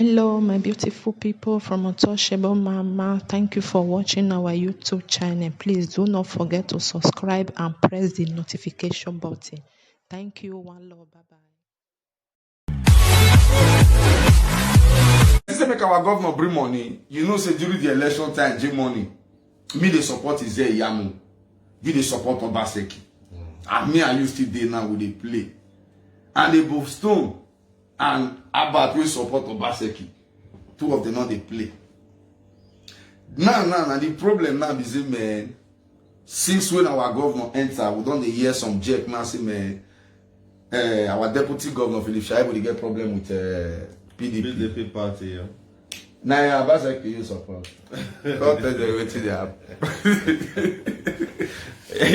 Hello, my beautiful people from Untouchable Mama. Thank you for watching our YouTube channel. Please do not forget to subscribe and press the notification button. Thank you. One love. Bye bye. Say make our governor bring money. You know, say during the election time, J money. Me the support is there, Yamu. You the support Obaseki. And me and you still there now with the play. And they both Stone and Abat will support Obaseki. Two of them now they play. Now, the problem now is, man, since when our governor enter, we don't hear some jerk now say, man, our deputy governor Philip Shaibu, they get problem with PDP. PDP party, yeah. Now, Obaseki you support. Don't tell them what they have.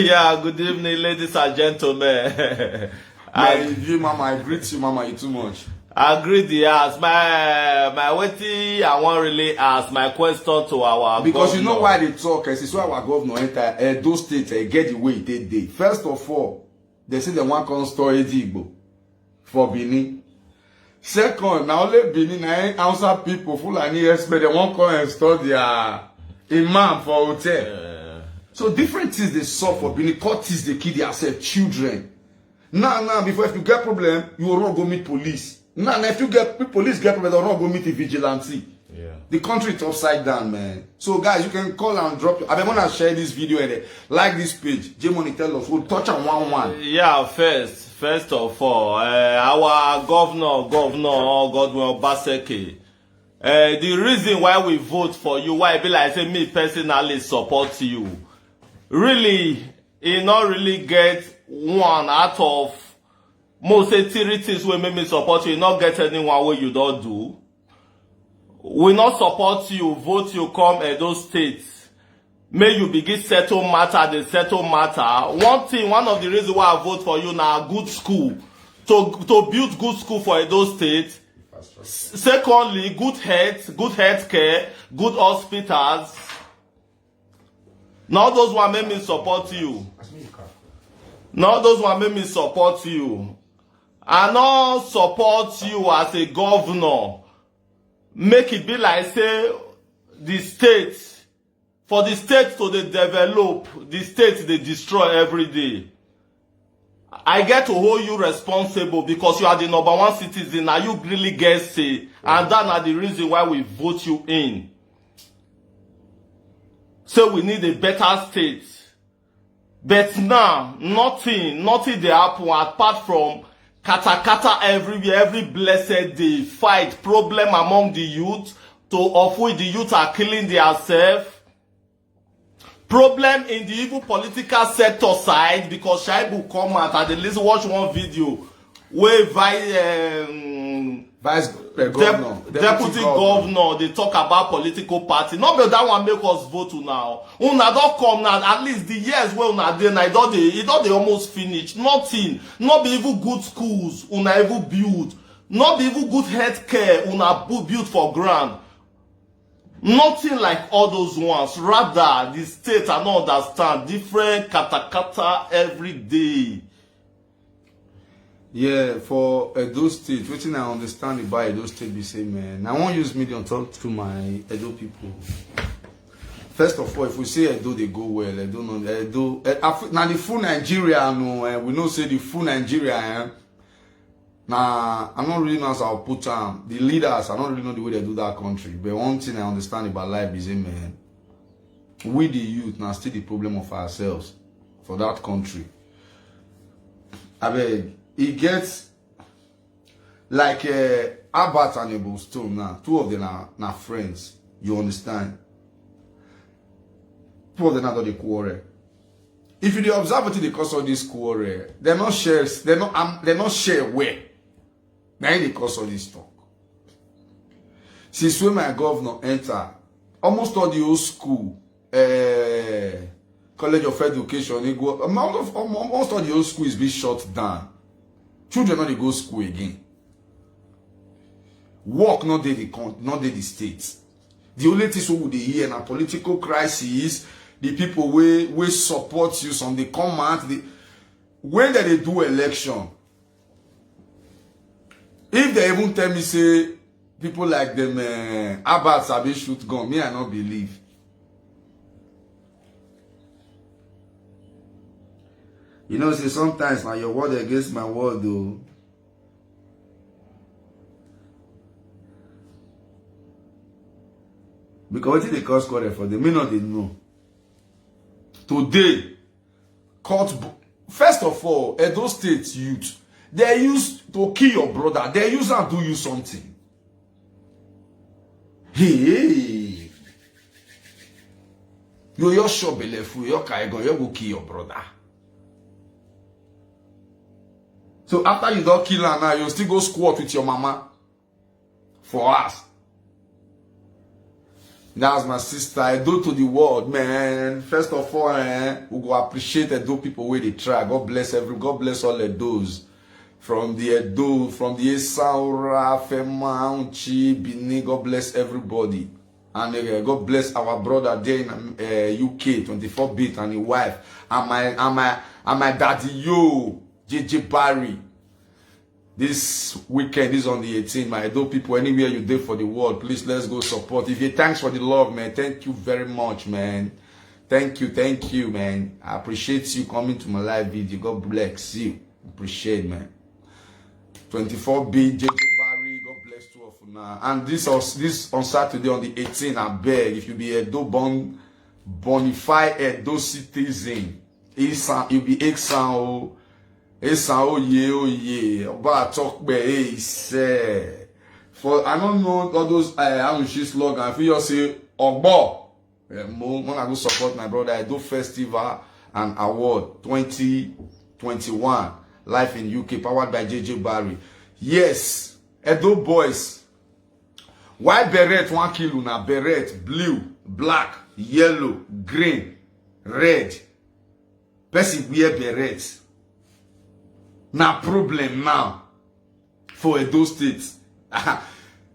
Yeah, good evening, ladies and gentlemen. Mama, I greet you, Mama, you too much. I agree the ask. My waiting, I want really ask my question to our because governor. You know why they talk, it's why our governor enter those states get the way they did. First of all, they say they want to store Igbo for Benin. Second, now only Benin and answer people full and expect they want to install their imam for hotel. So different things they solve for Benin, courts they kill themselves, children. Now, before if you get problem, you will not go meet police. Now, if you get police get problem, they will not go meet the vigilante. Yeah. The country is upside down, man. So guys, you can call and drop. I'm gonna share this video and like this page. J Money tell us we'll touch on one. Yeah, first of all, our governor Godwin Obaseki. The reason why we vote for you, why I be like say me personally support you. Really, he not really get one out of most 3 things wey make me support you. Not get anyone where you don't do. We not support you, vote you come Edo State. May you begin settle matter, the settle matter. One of the reasons why I vote for you now, good school. To build good school for Edo State. Secondly, good health care, good hospitals. Now those one make me support you. Now those one make me support you. I not support you as a governor. Make it be like say the state, for the state to develop, the state they destroy every day. I get to hold you responsible because you are the #1 citizen. Now you really get say, and that's the reason why we vote you in. So we need a better state. But now, nothing they happen apart from kata everywhere, every blessed day, fight, problem among the youth, of which the youth are killing themselves. Problem in the evil political sector side, because Shaibu come out and at least watch one video where deputy governor they talk about political party. Not but that one make us vote now. Una don't come now. At least the years where una dey now, it don't almost finish. Nothing. Not be even good schools. Una even build. Not be even good health care. Una build for ground. Nothing like all those ones. Rather, the state I don't understand. Different kata every day. Yeah, for Edo State, what I understand about Edo State be say, man, I won't use media to talk to my Edo people. First of all, if we say Edo, they go well. Edo, no, Edo. Now the full Nigeria, no, we know say the full Nigeria. Now I don't really know how I'll put the leaders. I don't really know the way they do that country. But one thing I understand about life is, man, we the youth now still the problem of ourselves for that country. I beg. It gets like Abat and Ebo Stone now. Two of them are friends. You understand? Two of them are the quarrel. If you observe what the cause of this quarrel, they're not shares. They're not share where. Now the cause of this talk. Since when my governor enter, almost all the old school, College of Education, almost all the old school is being shut down. Children not they go school again. Work not they the states. The only thing we they hear in a political crisis, the people we support you, some they come out. When they do election, if they even tell me say people like them, Abbas sabi shoot gun. Me, I not believe. You know, see, sometimes now your word against my word, though. Because what they cause quarrel for them, me not they know. Today, court, first of all, Edo State youth, they used to kill your brother. They use and do you something. Hey, you're sure belefu, you're kaigon, you go kill your brother. So after you don't kill her now, you still go squat with your mama for us. That's my sister. Edo to the world, man. First of all, we go appreciate Edo people where they try. God bless God bless all Edos. From the Edo, from the Esaura, Fema, Unchi, Bini, God bless everybody. And God bless our brother there in UK, 24-bit, and his wife. And my daddy, yo, JJ Barry. This weekend is on the 18th. My Edo people, anywhere you do for the world, please let's go support. If you thanks for the love, man, thank you very much, man. Thank you, man. I appreciate you coming to my live video. God bless you. Appreciate, man. 24B, JJ Barry, God bless two of you now. And this on Saturday on the 18th, I beg, if you be Edo bonify Edo citizen, you be Exan. Oh yeah. About talk be say. For I don't know all those Anushi slogan. If you just say Ogbo, when I go support my brother, I do festival and award 2021 live in UK, powered by JJ Barry. Yes, Edo boys. Why beret 1 kilo na beret blue, black, yellow, green, red. Person wear beret. Na problem now for Edo State.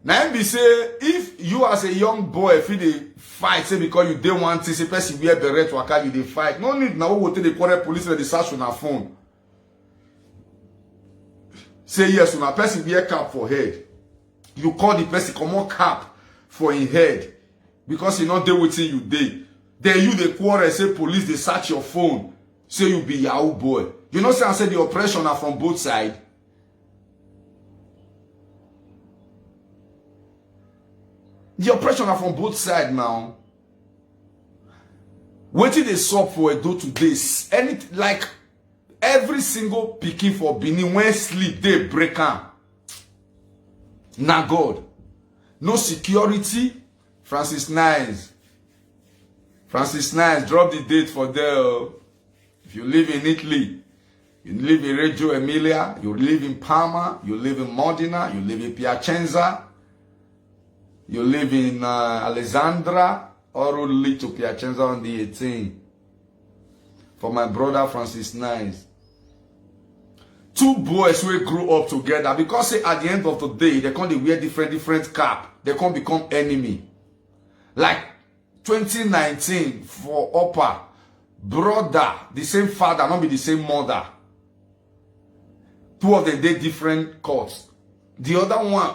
Now be say if you as a young boy if they fight say because you don't want to say person wear beret waka you they fight. No need now go to the quarrel police and the search on her phone. Say yes, when a person wear cap for head. You call the person come on cap for his head because he not there waiting you day. Then you the quarrel say police they search your phone. Say you be Yahoo boy. You know, say I said the oppression are from both sides. The oppression are from both sides now. What did they sub for Edo today? Like every single picking for Benin when sleep they break up. Nah God. No security. Francis Nice, drop the date for there. If you live in Italy, you live in Reggio Emilia, you live in Parma, you live in Modena, you live in Piacenza, you live in Alessandra, or lead to Piacenza on the 18th. For my brother Francis Nice. Two boys will grow up together because say, at the end of the day, they can't wear different cap. They can't become enemy. Like 2019 for Upper, brother, the same father, not be the same mother. Two of them did different courts. The other one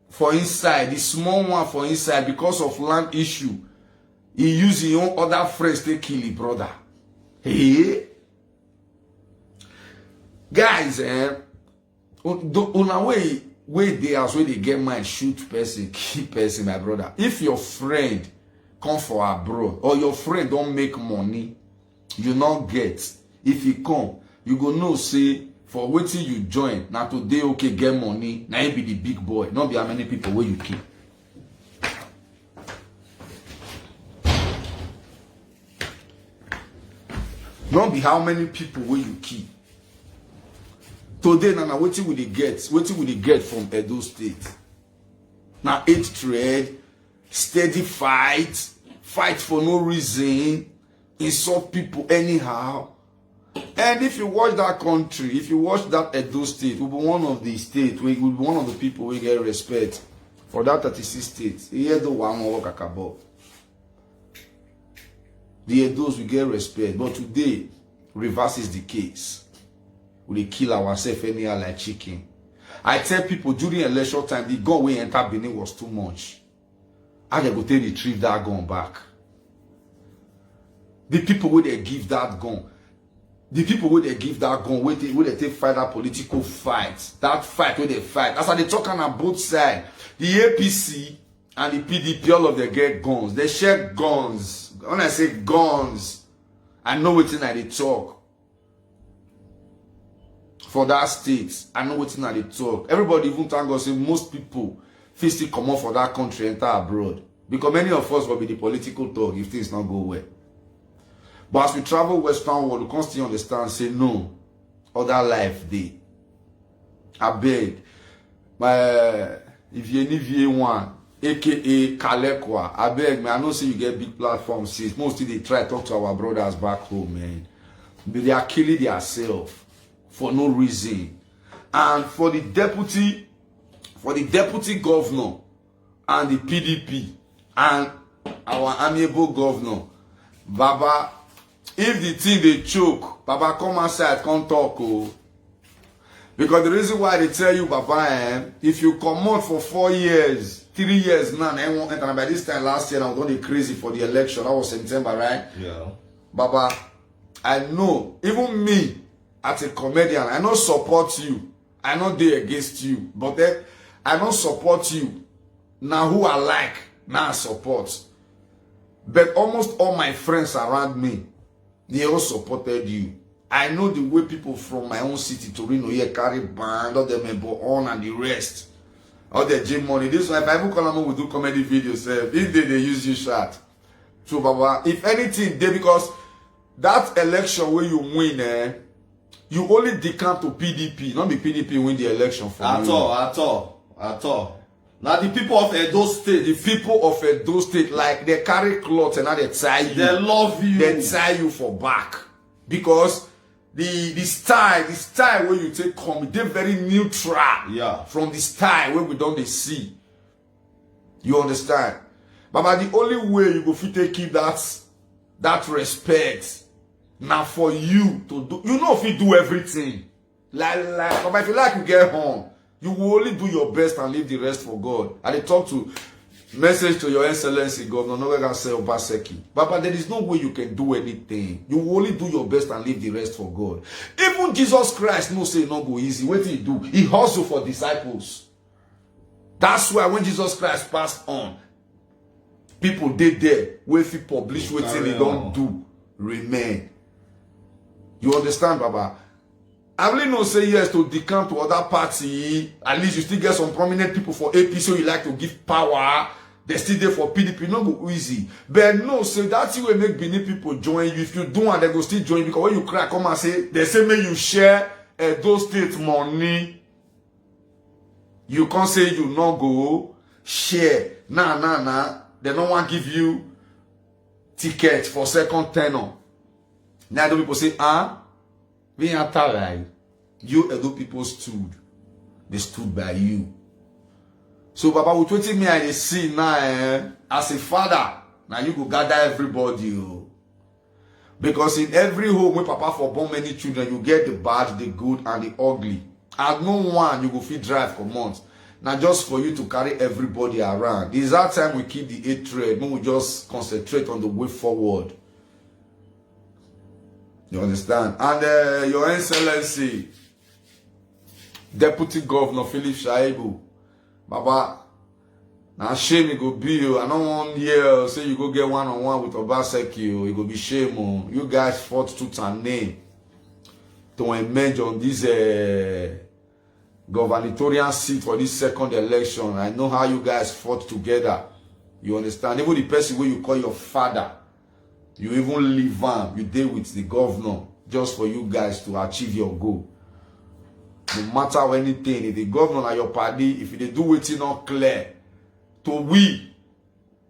for inside, the small one for inside, because of land issue, he used his own other friends to kill his brother. Hey, guys, on a way they as where they get mind, shoot person, kill person, my brother. If your friend come for abroad or your friend don't make money, you not get. If he come, you go know say for waiting you join. Now today okay get money. Now you be the big boy. Not be how many people where you kill. Not be how many people where you kill. Today now waiting will they get? Waiting will they get from Edo State? Now 8th trade, steady fight for no reason, insult people anyhow. And if you watch that country, if you watch that Edo State, will be one of the states, will be one of the people we get respect for that 36 states. The Edo one work akabo. The Edos will get respect, but today reverse is the case. We kill ourselves anyhow like chicken. I tell people during election time, the gun we enter Benin was too much. I go to retrieve that gun back. The people where they give that gun, where they take fight that political fight, that fight where they fight. As they talking on both sides, the APC and the PDP, all of them get guns. They share guns. When I say guns, I know what's in they talk. For that state, I know what's in they talk. Everybody even thank God say most people still come out for that country, enter abroad. Because many of us will be the political talk if things not go well. But as we travel Western world, we constantly understand, say no, other life day. I beg. If you need VA1, aka Kalekwa, I beg, man, I know say you get big platforms, sis. Mostly they try to talk to our brothers back home, man. But they are killing themselves for no reason. And for the deputy governor and the PDP and our amiable governor, Baba, if the thing they choke, Baba come outside, come talk. Oh. Because the reason why they tell you, Baba, if you come out for 4 years, 3 years now, and by this time last year, I was going crazy for the election. That was September, right? Yeah. Baba, I know, even me, as a comedian, I don't support you. I know they against you. But then, I don't support you. Now who I like, now I support. But almost all my friends around me, they all supported you. I know the way people from my own city, Torino, here carry band, all them on and the rest. All the gym money. This one, if I ever call them, we do comedy videos. This day they use you shot. So, Baba, if anything, they, because that election where you win, you only decamp to PDP. Not be PDP win the election for At you. all. Now the people of Edo State, like they carry cloth and now they tie you. they love you. They tie you for back. Because the style where you take come, they're very neutral. Yeah. From the style where we don't they see. You understand? But the only way you go fit take keep that respect now for you to do, you know if you do everything. But if you like you get home, you will only do your best and leave the rest for God. And they talk to message to your excellency, Governor Nowega say Obaseki. But there is no way you can do anything. You will only do your best and leave the rest for God. Even Jesus Christ no say no go easy. What did he do? He hustled for disciples. That's why when Jesus Christ passed on, people did there where if he publish what they don't do, remain. You understand, Baba? I really not say yes to decamp to other party. At least you still get some prominent people for AP, so you like to give power. They still there for PDP. Not go easy. But no, say that's you will make Benin people join you. If you do and they go still join, because when you cry, come and say, they say may you share those state money. You can't say you not go share. Nah. They don't want to give you ticket for second tenor. Now the people say, we are tired. You Edo people stood. They stood by you. So Baba, with what me I see now, as a father, now you go gather everybody. Because in every home where Papa for born many children, you get the bad, the good, and the ugly. And no one you go fit drive for months. Now just for you to carry everybody around. This is that time we keep the hatred. We just concentrate on the way forward. You understand? And Your Excellency, Deputy Governor Philip Shaibu, Baba, now shame it go be you. I don't want here say you go get one-on-one with Obaseki. It go be shame. You guys fought tooth and nail to emerge on this gubernatorial seat for this second election. I know how you guys fought together. You understand? Even the person where you call your father, you even leave him, you deal with the governor just for you guys to achieve your goal. No matter anything, if the governor or your party, if they do it not clear, to we,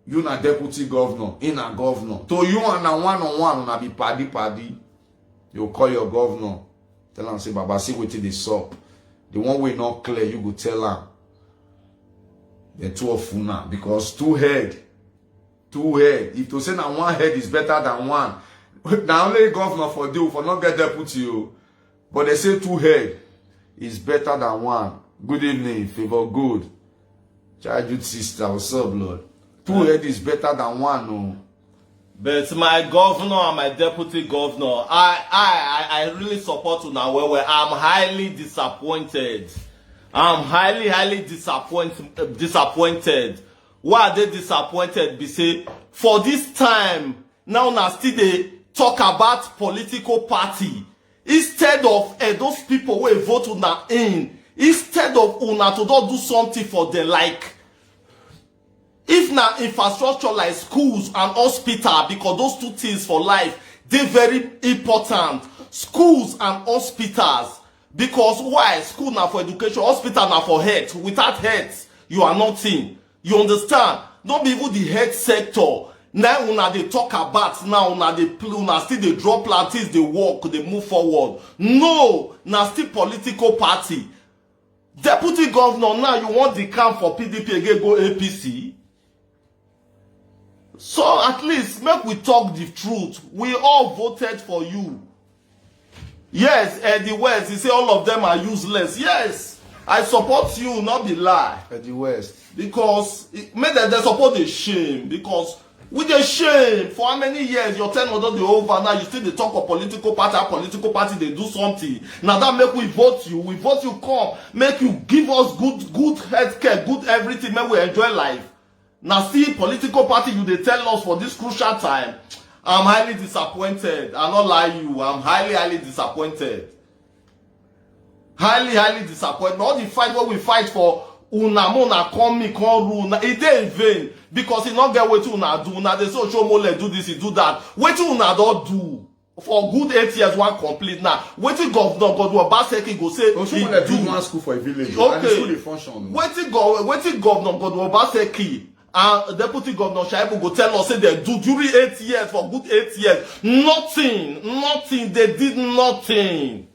you na deputy governor, in a governor. To you and a one-on-one, na be party, you call your governor, tell him, say, Baba, see what they sup. The one way not clear, you go tell him. They're two of you now, because two head. If to say that one head is better than one, now only governor for not get deputy, but they say two head is better than one. Good evening, Favor Good. Childhood sister, what's up, Lord? Two head is better than one, no. But my governor and my deputy governor, I really support una well. I'm highly disappointed. I'm highly disappointed. Why are they disappointed? Be say for this time now na still they talk about political party instead of those people wey vote una in, instead of una to do something for them, like if na infrastructure like schools and hospital, because those two things for life they very important. Schools and hospitals, because why? School na for education, hospital na for health. Without health you are nothing. You understand? Not be even the health sector. Now una they talk about, now una they play, una still they drop planties, they walk, they move forward. No, na still political party. Deputy governor, now you want the camp for PDP again go APC? So at least make we talk the truth. We all voted for you. Yes, Eddie West, he say all of them are useless. Yes, I support you, not be lie. Eddie West. Because make them they support the shame. Because with the shame, for how many years your turn was the over, now you still dey talk of political party, they do something. Now that make we vote you come, make you give us good healthcare, good everything, make we enjoy life. Now see political party you they tell us for this crucial time. I'm highly disappointed. I not lie you. I'm highly disappointed. Highly disappointed. All the fight what we fight for una come rule. It dey in vain because he not get wetin una do. Una dey say Oshomole do this, he do that. Wetin una don do for good 8 years one complete now. Wetin governor Godwin Obaseki go say Oshomole do one school for a village. Okay. And the school dey function. Wetin governor Godwin Obaseki and deputy governor Shaibu go tell us say they do during 8 years, for good 8 years. Nothing. They did nothing.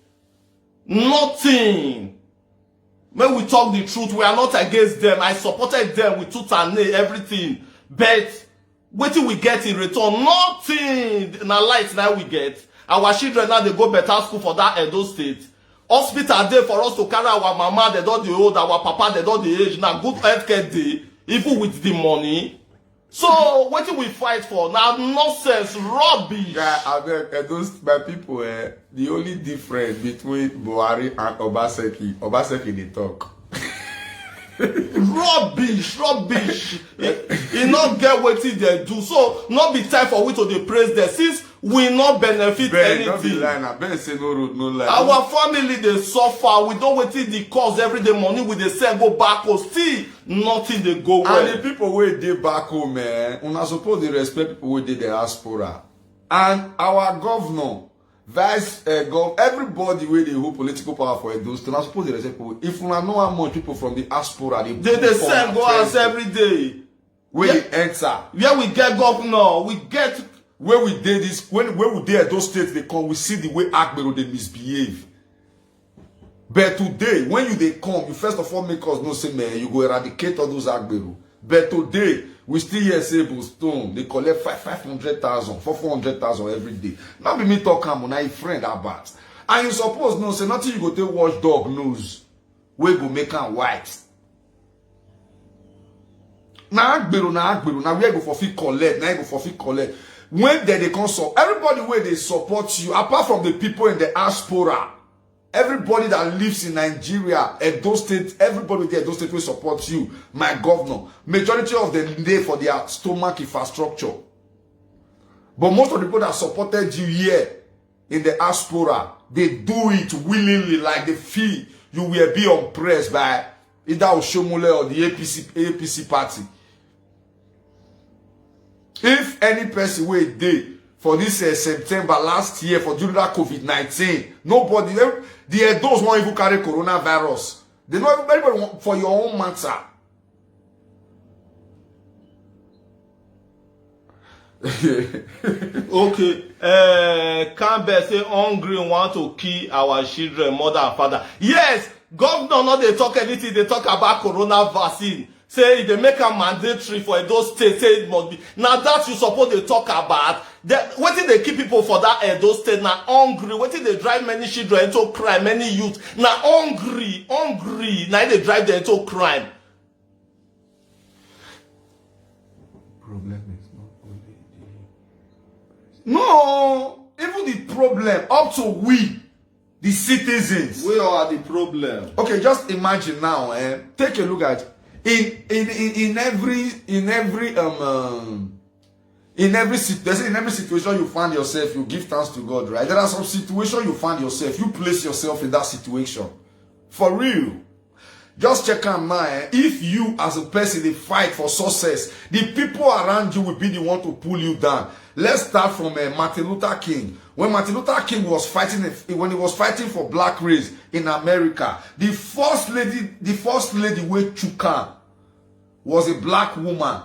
When we talk the truth, we are not against them. I supported them with tooth and nail, everything. But what do we get in return? Nothing. Now light now we get. Our children now they go better school for that Edo State. Hospital day for us to carry our mama, they don't the old, our papa, they don't the age. Now good healthcare day, even with the money. So what do we fight for? Now nonsense, rubbish. Yeah, I beg, those my people, the only difference between Buhari and Obaseki they talk. Rubbish. It not get wetin they do. So not be time for we to dey praise them since we not benefit anything. Don't be lying. Ben say no road, no lie. Our family they suffer. We don't wetin the cause every day money we dey sell go back home. Still nothing they go well. And the people wey dey back home, man, una suppose dey respect people wey dey diaspora. And our governor, everybody wey dey hold political power for Edo State, una suppose dey respect people. If una know how much people from the diaspora they send go house every day. Wey dey enter. Where we get governor, we get. When we did this, when we did those states, they come, we see the way Agbero they misbehave. But today, when they come, you first of all make us know, say, man, you go eradicate all those Agbero. But today, we still hear say Stone, they collect 500,000, 400,000 every day. Now be me talk am, now a friend about. And you suppose no, say nothing you go take watchdog news. We go make am white. Now Agbero, now we go for fit collect, now you go for fit collect. When they consult, everybody where they support you, apart from the people in the diaspora, everybody that lives in Nigeria, Edo State, everybody there, Edo State will support you, my governor. Majority of them there for their stomach infrastructure. But most of the people that supported you here in the diaspora, they do it willingly, like they feel you will be oppressed by either Oshomole or the APC party. If any person wey dey for this September last year for during that COVID-19, nobody, those won't even carry coronavirus. They know everybody want for your own matter. Okay, Campbell say hungry want to kill our children, mother and father. Yes, governor not they talk anything, they talk about corona vaccine. Say they make a mandatory for those states, say it must be. Now that you suppose they talk about, What did they keep people for that Edo State? Now hungry. What did they drive many children into crime? Many youth now hungry. Now they drive them into crime. Problem is not only no, even the problem up to we, the citizens. We are the problem. Okay, just imagine now. Take a look at in every situation you find yourself, you give thanks to God, right? There are some situations you find yourself, you place yourself in that situation. For real. Just check out now. If you as a person they fight for success, the people around you will be the one to pull you down. Let's start from Martin Luther King. When Martin Luther King was fighting, when he was fighting for black race in America, the first lady with Chuka was a black woman.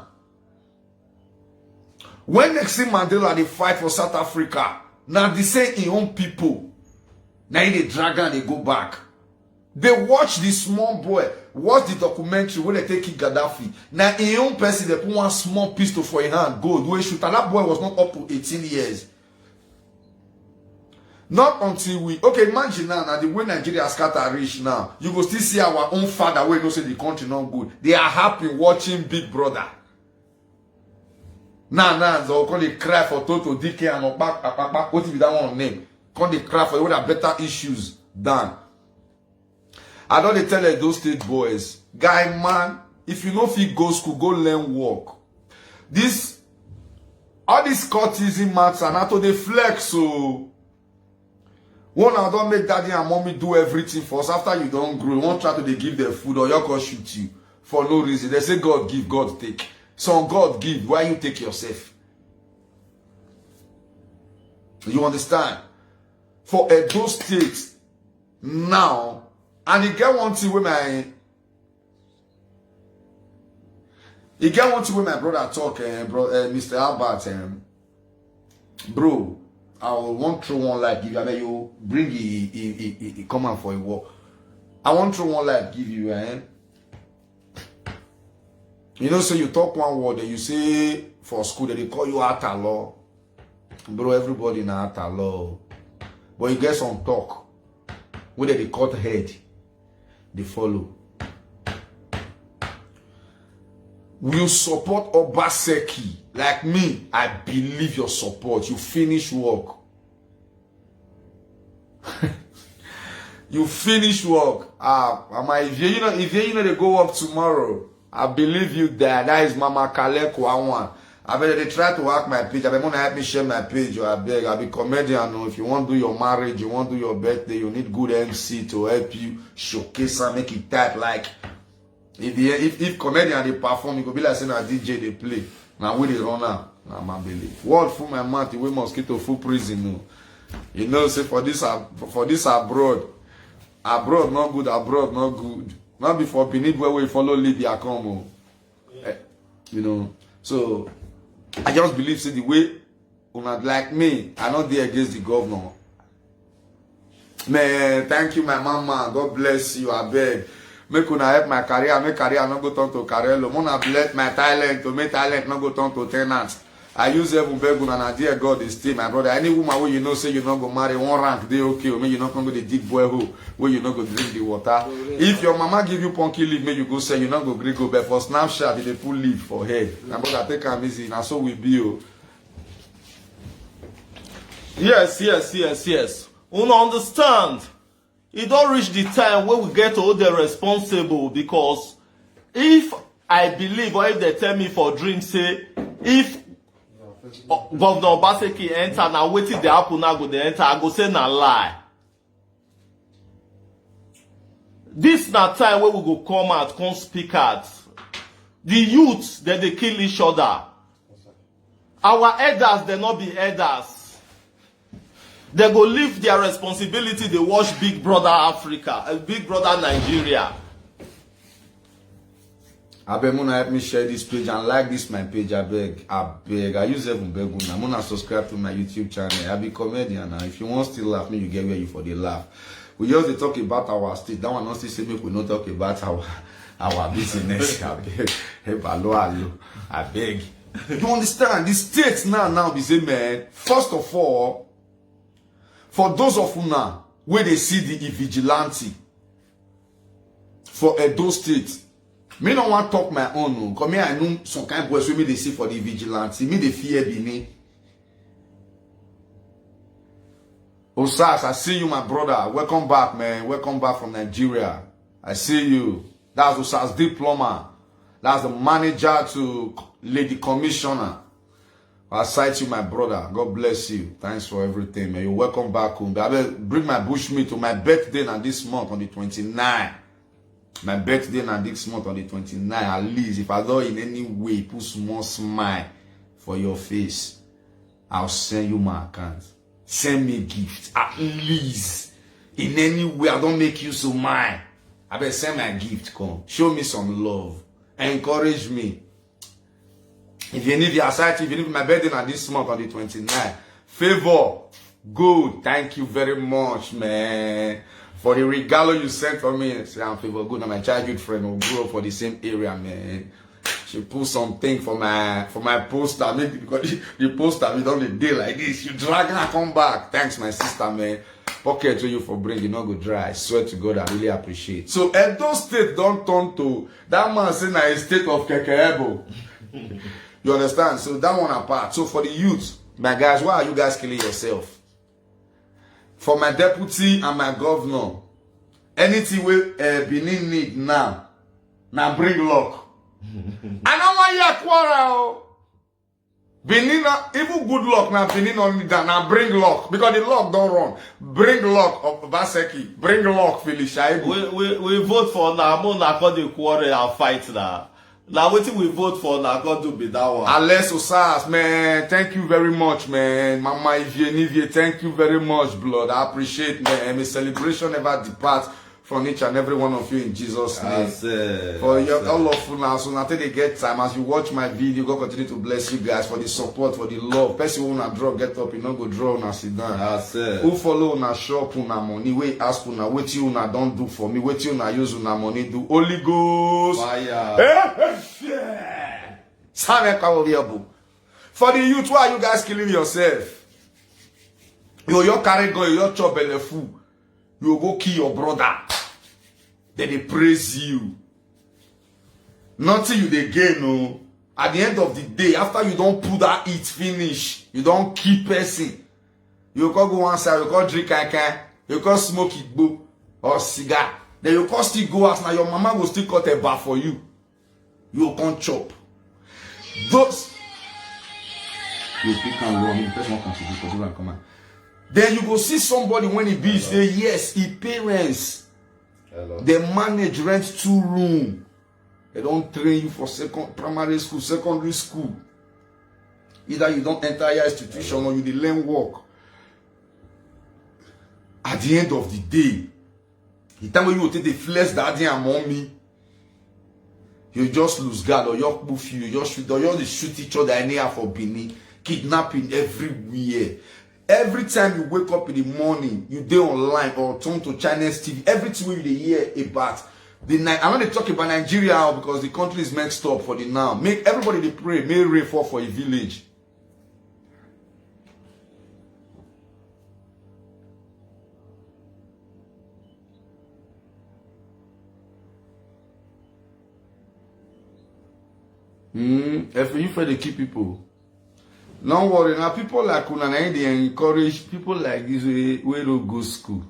When Nelson Mandela they fight for South Africa, now they say in own people, now they drag and they go back. They watch the small boy, watch the documentary when they take Gaddafi. Now in own person they put one small pistol for a hand, go do a shoot. And that boy was not up to 18 years. Not until we imagine now the way Nigeria scatter rich now, you go still see our own father where you say the country not good. They are happy watching Big Brother. Now they come they cry for Toto DK and Okpak. What if that one name? Come they cry for what are better issues done. I don't tell those state boys, guy man, if you know if you go school, go learn work. All these courtesan maths and how they flex so. One I don't make daddy and mommy do everything for us after you don't grow. One try to they give their food or your God shoot you for no reason. They say God give, God take. Some God give, why you take yourself? You understand? For those states now, and you get one thing with my brother talk, Mr. Albert, bro. I want throw one light give you. I mean, you bring he come out for a walk. I want throw one light give you, You know, so you talk one word and you say for school that they call you Atalo. Bro, everybody na Atalo. But you get some talk. Whether they cut head, they follow. Will support Obaseki. Like me, I believe your support. You finish work. You finish work. If you know they go up tomorrow, I believe you there. That is Mama Kaleko Awan. I bet they try to hack my page. I bet want to help me share my page. Or I beg. I'll be comedian. If you want to do your marriage, you want to do your birthday, you need good MC to help you showcase and make it type like. If comedian they perform, you could be like saying a DJ they play. Now we they run out. Now my believe. Word full my mouth, the way mosquito full prison. No. You know, say for this abroad. Abroad not good, abroad not good. Not before Benin where we follow Libya come. You know. So I just believe say the way like me, I not there against the governor. Man, thank you, my mama. God bless you, I beg. Make una help my career, make career not go turn to career. Mona bless my talent to make talent not go turn to tenants. I use even beg una and dear God is still my brother. Any woman where you know say you not go marry one rank, they okay. Or maybe you not going to the deep boy hole where you not go drink the water. If your mama give you punky leaf, maybe you go say you not go green go but for Snapchat they put leaf for head. My brother take am easy. Now so we be you. Yes. Una understand? It don't reach the time where we get to hold them responsible because if I believe or if they tell me for dream say if Governor Obaseki enter now waiting the happen now go they enter I go say na lie. This na time where we go come out, come speak out. The youths that they kill each other. Our elders they not be elders. They go leave their responsibility. They watch Big Brother Africa, Big Brother Nigeria. I beg Mona help me share this page and like this my page. I beg. I use even beg Mona. Mona subscribe to my YouTube channel. I be comedian now. If you want still laugh, me you get where you for the laugh. We just they talk about our state. That one not still say make we not talk about our business. I beg. Hey, balo. I beg. You understand? The states now be say, man, first of all, for those of you now, where they see the vigilante for those states, me don't want to talk my own, no. Because me, I know some kind of boys me they see for the vigilante, me they fear Bini. Osas, I see you, my brother. Welcome back, man. Welcome back from Nigeria. I see you. That's Osas Diploma. That's the manager to Lady Commissioner. I cite you, my brother. God bless you. Thanks for everything, man. You're welcome back home. I will bring my bushmeat to my birthday now this month on the 29th. My birthday now this month on the 29th. At least, if I don't in any way put small smile for your face, I'll send you my account. Send me a gift. At least, in any way, I don't make you so mine. I better send my gift, come. Show me some love. Encourage me. If you need the aside, if you need my birthday now this month on the 29th, favor, good. Thank you very much, man. For the regalo you sent for me. Say, I'm favor good. I'm my childhood friend who grew up for the same area, man. She put something for my poster. Maybe because the poster we done a day like this. You drag and come back. Thanks, my sister, man. Pocket to you for bringing, not go dry. I swear to God, I really appreciate. So Edo State don't turn to that man saying a state of Kekeebo. You understand? So that one apart. So for the youth, my guys, why are you guys killing yourself? For my deputy and my governor, anything we Benin need now bring luck. I don't want you quarrel. Benin, even good luck now. Benin only that now bring luck because the luck don't run. Bring luck of Baseki. Bring luck, Felicia. We vote for now. Mo na call the quarrel and fight now. Now what we vote for now? God do be that one. Alex Osas, man, thank you very much, man. Mama Ivie, thank you very much, blood. I appreciate, man. My celebration never departs from each and every one of you in Jesus' name. For all of you now, so until they get time, as you watch my video, God continue to bless you guys for the support, for the love. Person who na draw, get up, you not go draw, na sit down. Who follow na shop, na money, wait ask na what you na don't do for me, what you na use na money do. Holy Ghost. Fire. For the youth, why are you guys killing yourself? You carry go, you chop belly food. You go kill your brother. Then they praise you. Nothing you they gain, no. At the end of the day, after you don't put that eat finish, you don't keep person. You can go one side, you can drink can, you can smoke it or cigar. Then you can still go out. Now your mama will still cut a bar for you. You can chop. Those you pick and roll. I mean, the person won't contribute because you come out. Then you go see somebody when he be say yes, he parents. Hello. They manage rent 2 rooms. They don't train you for primary school, secondary school. Either you don't enter your institution or you dey learn work. At the end of the day, the time when you take the flesh daddy and mommy, you just lose guard or you move you just shoot or you shoot each other anyhow for Benin, kidnapping everywhere. Every time you wake up in the morning, you dey online or turn to Chinese TV, everything you hear about the night. I'm not talking about Nigeria because the country is messed up for the now. Make everybody they pray, may rain fall for a village. If you for the key people. Don't worry, now people like Una, they encourage people like this way to go school.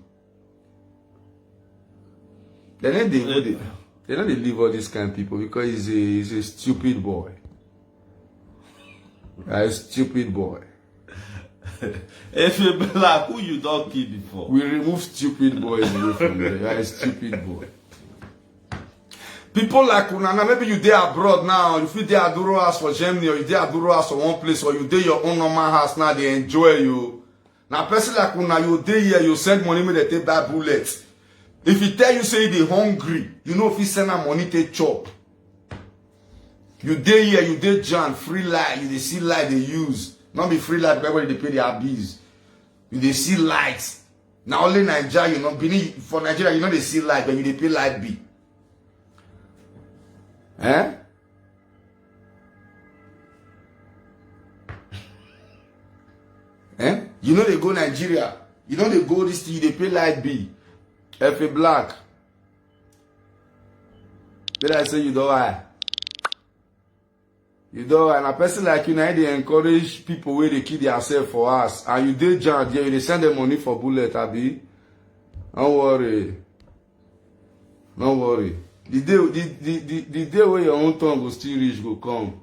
They don't leave all these kind of people because he's a stupid boy. A stupid boy. If you be like who you don't kill before. We remove stupid boys away from there. You're a stupid boy. People like Una, maybe you there abroad now, you feel there Aduro house for Germany, or you there Aduro house for one place, or you there your own normal house now, they enjoy you. Now, person like Una, you there here, you send money, they take buy bullets. If he tell you say they hungry, you know if he send them money, they chop. You there here, you there John, free light, you they see light they use. Not be free light, everybody they pay their bills. You they see lights. Now only Nigeria, you know, for Nigeria, you know they see light, but you they pay light bill. You know they go Nigeria. You know they go this thing, they pay light bill. FA Black. Then I say you don't lie. You know, and a person like you now, they encourage people where they kill themselves for us. And you did jump there, they send them money for bullet, Abi. Don't worry. Don't worry. The day where your own tongue will still reach go come.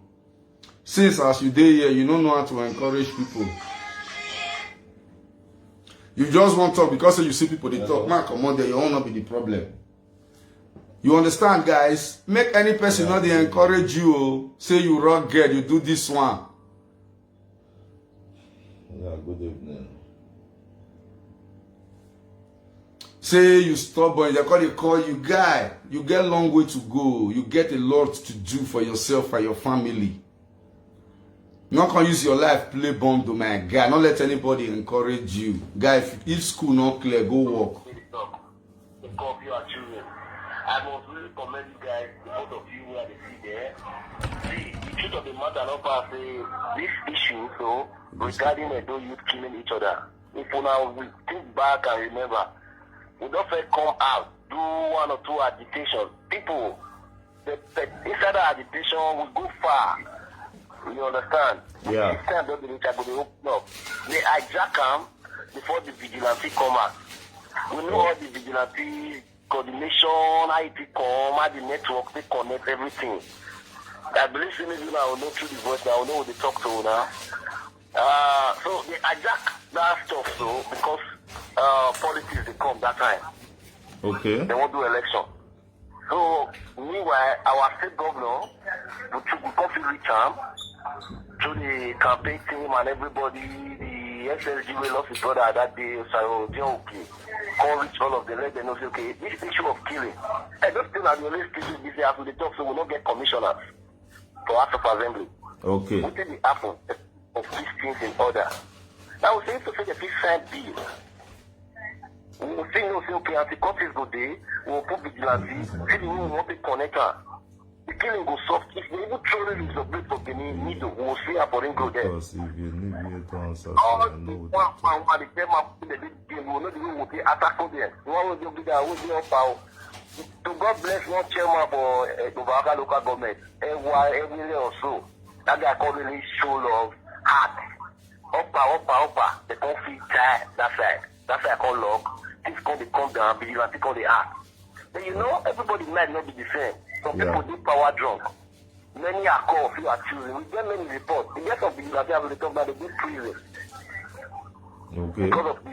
Since as you dey here, you don't know how to encourage people. You just want to talk because you see people they talk. Man, come on there, you will not be the problem. You understand, guys? Make any person not they encourage you. Say you rock girl, you do this one. Yeah, good evening. Say you stubborn, they call you guy. You get a long way to go. You get a lot to do for yourself and your family. Not gonna use your life play bomb to my guy. Not let anybody encourage you. Guy, if school not clear, go work. I must really commend you guys, both of you who are there. See, the truth of the matter, not pass this issue, so regarding the youth killing each other. If we now we think back and remember, we don't first come out, do 1 or 2 agitation. People, inside the agitation, we go far. You understand? Yeah. This time, don't believe I will open up. They hijack them before the vigilante come out. We know all the vigilante coordination, how it come, how the network, they connect everything. I believe maybe now will know through the voice, now will know what they talk to now. So they hijack that stuff so because politics they come that time. Okay. They won't do election. So meanwhile, our state governor we come reach him to the campaign team and everybody, the SSG we lost his brother that day, so they're okay. Come reach all of them, let them know say, okay, this issue of killing. And those things are the only things we say after the talk, so we don't get commissioners for House of Assembly. Okay. What did happen of these things in order? Now we say to say the big sign bill. We will say no, say okay, anti-courts go there, we will put vigilante, see the way we want to connect her. The killing goes soft. If they even throw it in the blade for Benin Needle, we will see her for go there. Because if you need me to answer, All I the know one, what the game up in the big game, we will know the way we will attack them. The one will be there, will be up power. To God bless one chairman for Obaka local government, every year or so. That guy called really show love, heart. Upper. They can't feel tired that side. That side called love. Things called they come down, vigilante called the heart. But you know, everybody might not be the same. Some people do power drunk. Many are called, few are choosing. We get many reports. The rest of the vigilante have talk about the good prison. Okay. Because of the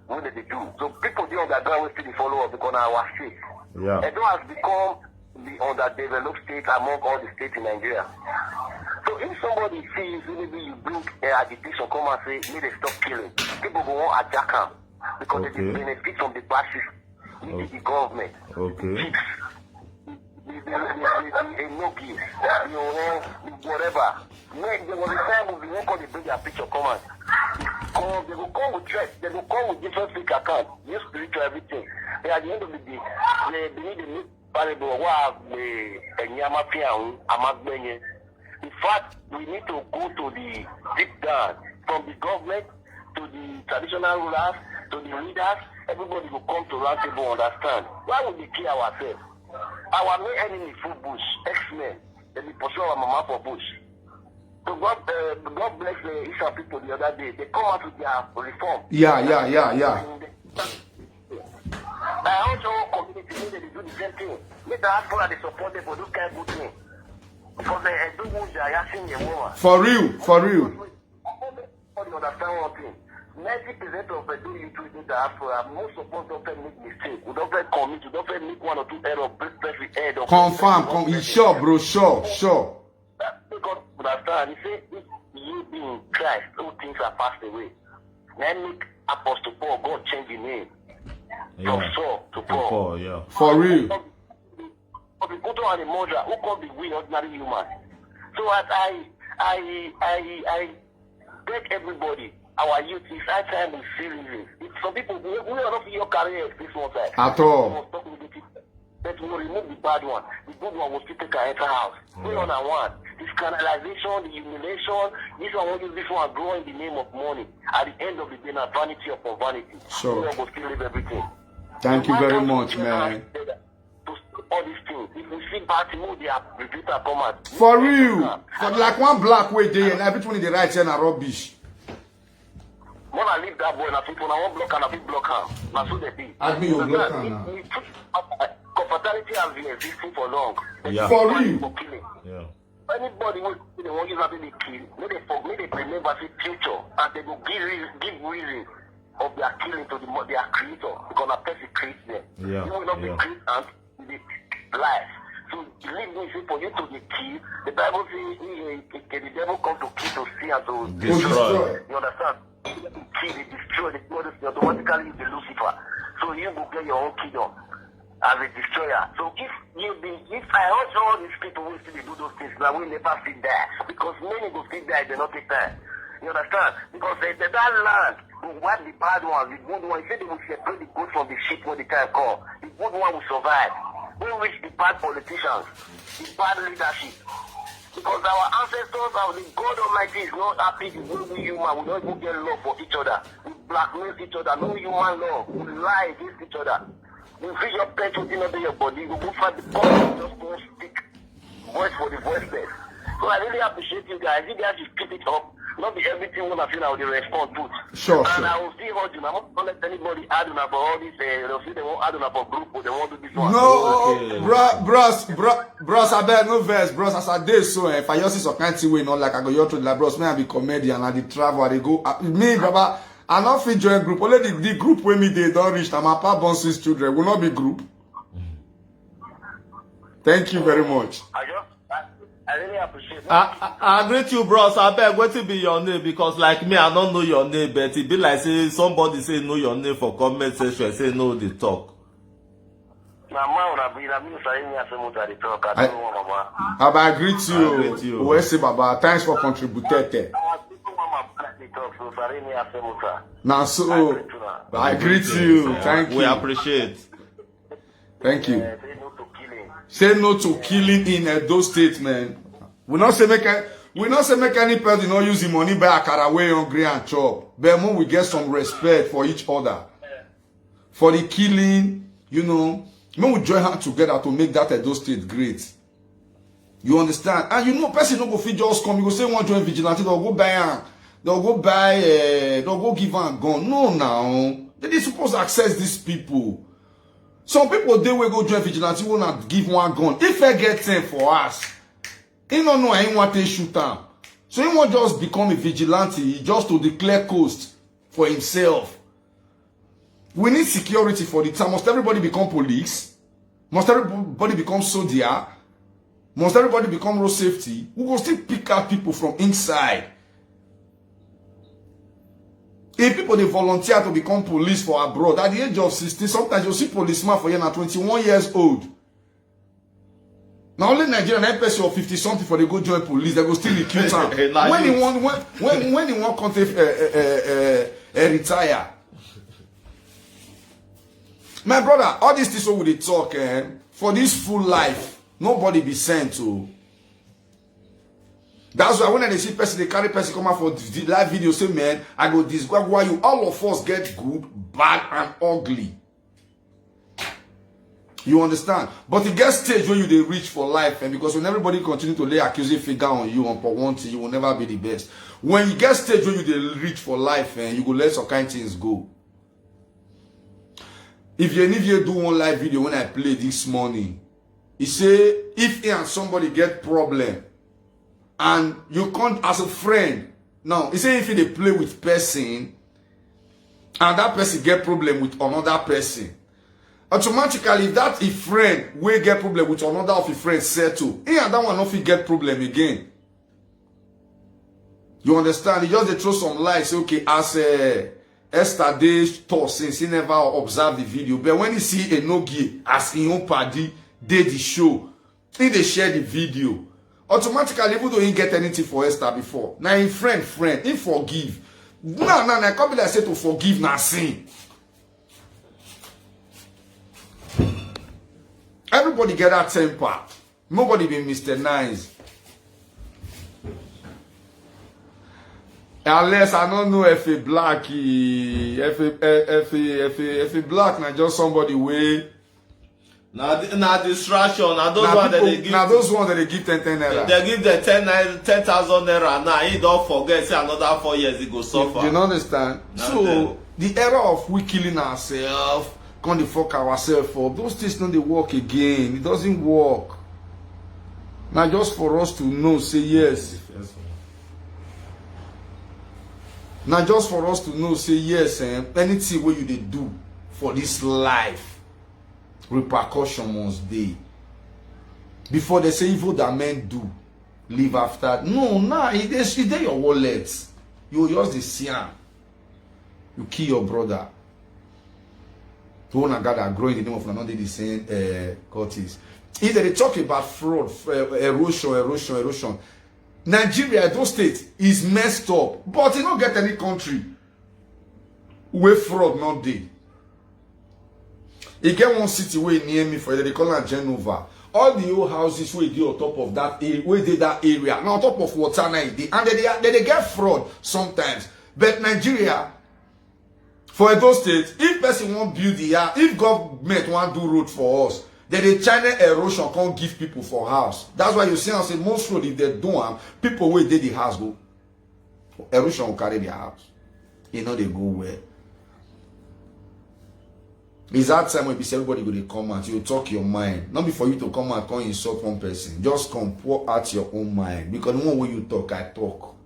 what they do. So people do underground will still follow up because our state. Yeah. Edo has become the underdeveloped state among all the states in Nigeria. So if somebody sees maybe you bring agitation, come and say, need to stop killing, people go on attack them because they benefit from the basis of the government. Okay. No give, whatever. There was a time we won't call the bring their picture, come on. They will come with threats, they will come with different fake accounts, new spiritual everything. And at the end of the day, they need a new variable. In fact, we need to go to the deep down, from the government to the traditional rulers to the leaders. Everybody will come to round table understand. Why would we kill ourselves? Our main enemy full bush, X-Men, they pursue our mama for bush. So God bless the Israel people the other day. They come out with their reform. Yeah. I also community need to do the same thing. Make the diaspora they support them for those kind of good things. Because they do what they are asking a woman. For real. Everybody understand one thing. 90% of the do you do in the diaspora, most of us don't make mistakes. We don't commit, we don't make 1 or 2 errors, break the head. Confirm. Sure, bro. Sure. That's because we understand. He said, if you be in Christ, all things are passed away. Then make Apostle Paul, God change the name. From Saul to Paul. Yeah. For real. But the good one and the murderer, who can be we ordinary human? So as I beg everybody, our youth is high time we serious. Some people we are not in your career this one side. At all. But we will remove the bad one. The good one will still take our entire house. We on our one. This canalization, the humiliation. This one won't use this one grow in the name of money. At the end of the day, now vanity upon vanity. Sure. We will still leave everything. Thank you Why very can't we much, join man. hands together to stop all these things? If we see bad things, they are reduced our combat. For real. For like one black way day and everything in the right hand are rubbish. When I leave that boy, and I think when I want block and I think block him. Now so they be. Admin, you block am now. Confraternity has been existing for long. Yeah. For real. For killing. Yeah. Anybody who they want use that they kill, may they remember the future and they will give reason of their killing to their creator because a person creates them. Yeah. You will not be created and the life. So believe me, say for you to be killed, the Bible says the devil comes to kill, to steal, and to Destroy. You understand? Kill, they destroy, they automatically the Lucifer. So you will get your own kingdom as a destroyer. So if I also all these people who still do those things, now we never see that. Because many will still die, they not take time. You understand? Because that land will wipe the bad ones, the good ones. They say they will separate the good from the sheep when the time comes. The good one will survive. We reach the bad politicians, the bad leadership. Because our ancestors, the God Almighty is not happy the way we human. We don't even get love for each other. We blackmail each other. No human love. We lie against each other. You feel your pet within under your body. You go find the body. Just go speak voice for the voiceless. So I really appreciate you guys. You guys should keep it up. Not be everything when I feel I will respond to. Sure, and sure. I will still hold you. I'm not let anybody add on for all this. They'll see they won't add on for group, but they won't do this one. No, Okay. bros, I bet no verse, bros. As I did so, if I just see some kind of way, not like I go your to like bros, me I be comedian, I dey travel, I dey go. Me, brother, I not fit join group. Only the group when me they don't reach. I'm a papa born 6 children. Will not be group. Thank you very much. I really appreciate it. I greet you, bros. I beg, what to be your name? Because like me, I don't know your name, but it be like say somebody say know your name for comment section, say no the talk. I greet you. Where say Baba? Thanks for contributing. Now so I greet you. Thank you. We appreciate. Thank you. Say no to killing in those states, man. We not say make any person not use the money buy a caraway hungry and chop. But when we get some respect for each other, for the killing, you know, when we join hands together to make that Edo State great. You understand? And you know, person don't go fit just come. You go say one join vigilante, they'll go buy they'll go give a gun. No, now they supposed to access these people. Some people they will go join vigilante, will not give one gun. If I get 10 for us, he don't know he want to shoot them. So he won't just become a vigilante, just to declare coast for himself. We need security for the time. Must everybody become police? Must everybody become soldier? Must everybody become road safety? We will still pick out people from inside. If people they volunteer to become police for abroad at the age of 16, sometimes you see policeman for you now 21 years old. Now only Nigerian person of 50 something for they go join police, they go still recruit him. when he want country retire. My brother, all these things we they talk for this full life, nobody be sent to. That's why when they see person, they carry person come out for the live video, say, man, I go this why you all of us get good, bad, and ugly. You understand? But it gets stage when you they reach for life, and because when everybody continue to lay accusing finger on you on for one thing, you will never be the best. When you get stage when you they reach for life, and you go let some kind of things go. If you do one live video when I play this morning, he say if he and somebody get problem, and you can't as a friend. Now, he say if they play with person, and that person get problem with another person, automatically if that a friend will get problem with another of a friend settle, he and that one not get problem again. You understand? He just they throw some light, say okay, as Esther Day talk since he never observed the video, but when he see a Nogi as in own party did the show, he they share the video. Automatically, even though he get anything for Esther before, now in friend, he forgive. No, I can't be like say to forgive na sin. Everybody get that temper. Nobody be Mr. Nice. Unless I don't know if a black, if a black, not just somebody way. Now distraction. Now those Now ones that they give. now those ones that they give 10 naira. They give the 10,000 naira. Now he don't forget. Say another 4 years he go suffer. You understand? Now So then. the era of we killing ourselves, can they fuck ourselves up? Those things don't they work again. It doesn't work. Now just for us to know, say yes. Now just for us to know, say yes, anything what you they do for this life, repercussion must be. Before they say evil that men do, live after. No, nah, it's there your wallet. You just the see am. You kill your brother. The one God that grow in the name of not the same Curtis. If they talk about fraud, erosion. Nigeria, those states is messed up, but you don't get any country where fraud not dey. You get one city where near me for they call it Genova. All the old houses where they on top of that where they that area, now on top of water now, and they get fraud sometimes. But Nigeria, for those states, if person want build the house, if government want do road for us, then the China erosion can't give people for house. That's why you see us say most road if they don't have people where they the house go. Erosion will carry their house. You know they go where. It's that time when everybody go to come out, you talk your mind. Not before you to come out, come insult one person. Just come pour out your own mind. Because the one way you talk, I talk.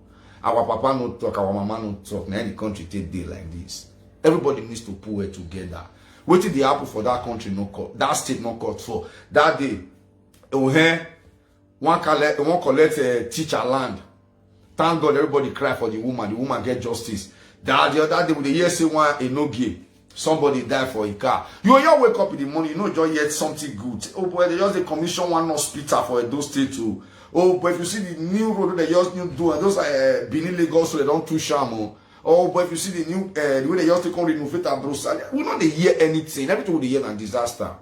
Our papa no talk, our mama no talk. Now any country take day like this. Everybody needs to pull it together. What did the happen for that country no cut? That state no cut for. That day, one collect teacher land. Thank God everybody cry for the woman. The woman get justice. The other day with the year say one a no gay. Somebody die for a car. You wake up in the morning, you know just yet something good. Oh boy, they just commission one hospital for those state too. Oh, but if you see the new road they just new do, and those are Benin Lagos, so they don't too shamo. Oh, but if you see the new the way they just take on renovate Brussels, we not they hear anything. Everything we hear a disaster.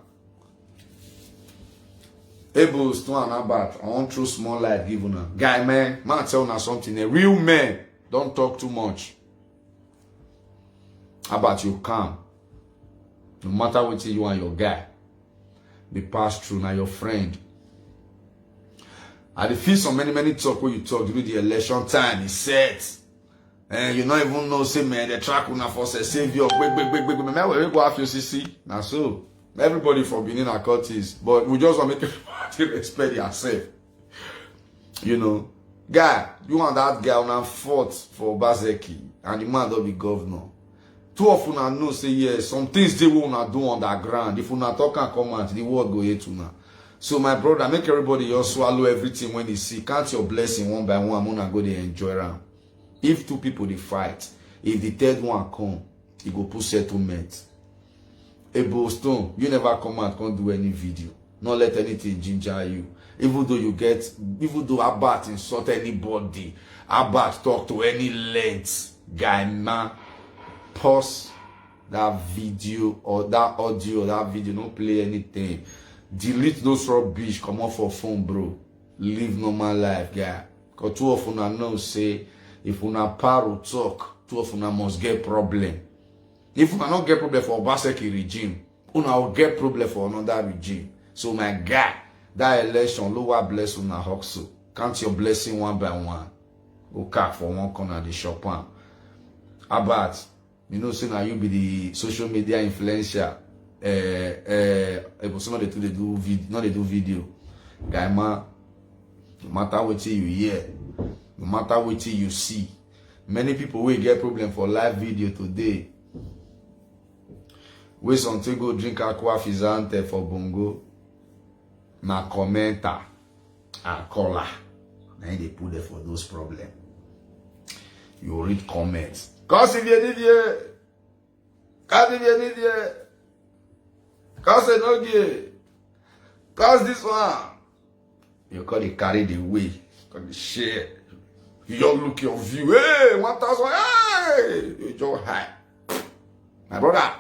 Abel's to an about. I want through small light given her. Guy man tell you something. A real man don't talk too much. How about you calm? No matter what you and your guy, they pass through now your friend. I feel so many talk when you talk during the election time. He said, and you don't even know, say man, the track will not force a savior. Big. We go after CC. Now so everybody for Benin and Curtis, but we just want to make everybody respect yourself. You know, guy, you want that guy on fought for Obaseki, and the man don't be governor. Too often I know say yes, some things they will not do underground. If you not talk and comment, the world go here to now. So my brother, make everybody just swallow everything when they see. Count your blessing one by one. I'm gonna go there and enjoy them. If two people they fight, if the third one come, he go put settlement. A Boston, you never come out, can't do any video. Not let anything ginger you. Even though Abat insult anybody, Abat talk to any length, guy man. Pause that video or that audio, that video, don't play anything. Delete those rubbish, come off for phone, bro. Live normal life, guy. Because two of una know say, if una paro talk, two of una must get problem. If una not get problem for Obaseki regime, una will get problem for another regime. So my guy, that election, lower bless una hustle. Count your blessing one by one. Go cack for one corner of the shop. About. You know, say now you be the social media influencer. Some of the two they do video, not they do video. Guy man, no matter what you hear, no matter what you see, many people will get problem for live video today. We something go drink aqua fizante for bongo. Na commenter and caller. Now they put there for those problems. You read comments. Cause if you need here, cause if you need here, cause it not here, cause this one, you call it carry the way, call the share. You just look your view, hey, 1,000, hey, you just high. My brother,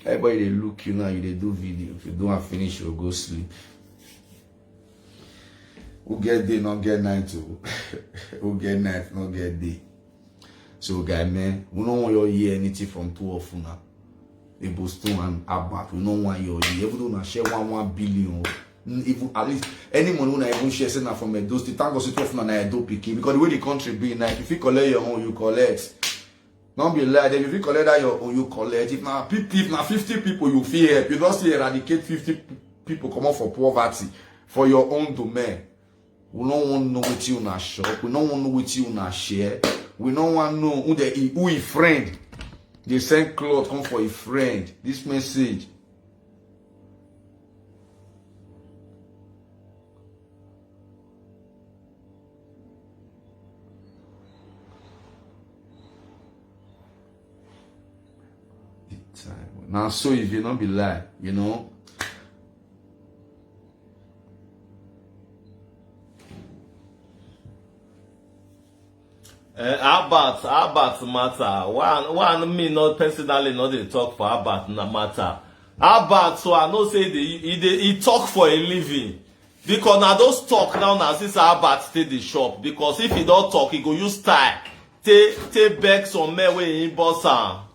everybody they look you now, you they do video. If you don't finish, you'll go sleep. Who get day, not get 9 to. who get night, not get day. So, guy, man, we don't want you to hear anything from two of you now. Ebostone and Abat, we don't want you to hear. Even though we share 1 billion, even at least any money we even share say from Edo State, thank God say 2 of you na Edo pikin. Because the way the country be now, if you collect your own, you collect. Don't be lied. If you collect that your own, you collect. If now 50 people you feel help, you don't see eradicate 50 people come out for poverty for your own domain. We don't want to know what you na shop. We don't want to know what you na share. We don't want to know who is friend. They send cloth come for a friend. This message. Now, so if you not be lie, you know. Abat matter. One me not personally not they talk for Abat na matter. Abat, so I know say he talk for a living. Because now those talk now since Abat stay the shop. Because if he don't talk, he go use style. Take back some men way in boss.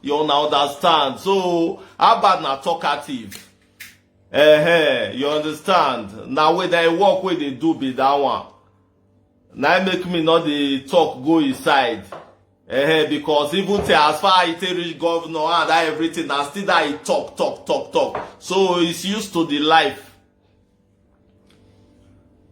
You now understand. So Abat na talkative. You understand? Now when they work where they do be that one. Now make me not the talk go inside. Because even as far as he reach governor and that everything, and still that he talk. So he's used to the life.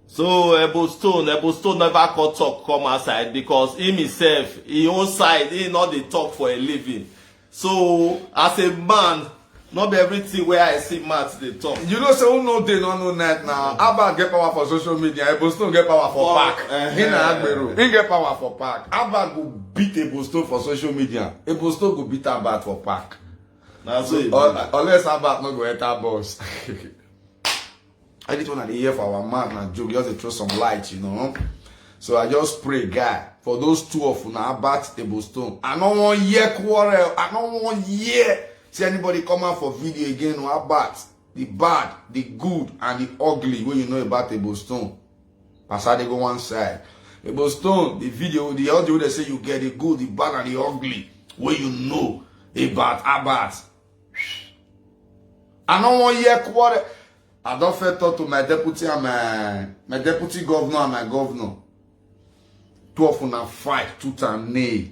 So Ebostone never could talk come outside because himself, he own side, he not the talk for a living. So as a man, not be everything where I see Matt they talk. You know, say who know they don't know net now. Abat get power for social media. Ebostone get power for park. He get power for park. Abat go beat Ebostone for social media. Ebostone go beat Abat for park. That's So, it. unless Abat not go enter boss. I just want to hear for our man and joke, just to throw some light, you know. So I just pray, guy, for those 2 of you now, Abat, Ebostone. I don't want hear quarrel. I don't want hear see anybody come out for video again or Abat. The bad, the good, and the ugly when you know about Ebostone. That's how they go one side. Ebostone, the video, the audio they say you get the good, the bad, and the ugly when you know about Abat. I don't want hear quarrel. I don't feel talk to my deputy and my deputy governor and my governor. 2 of them fight tooth and nail.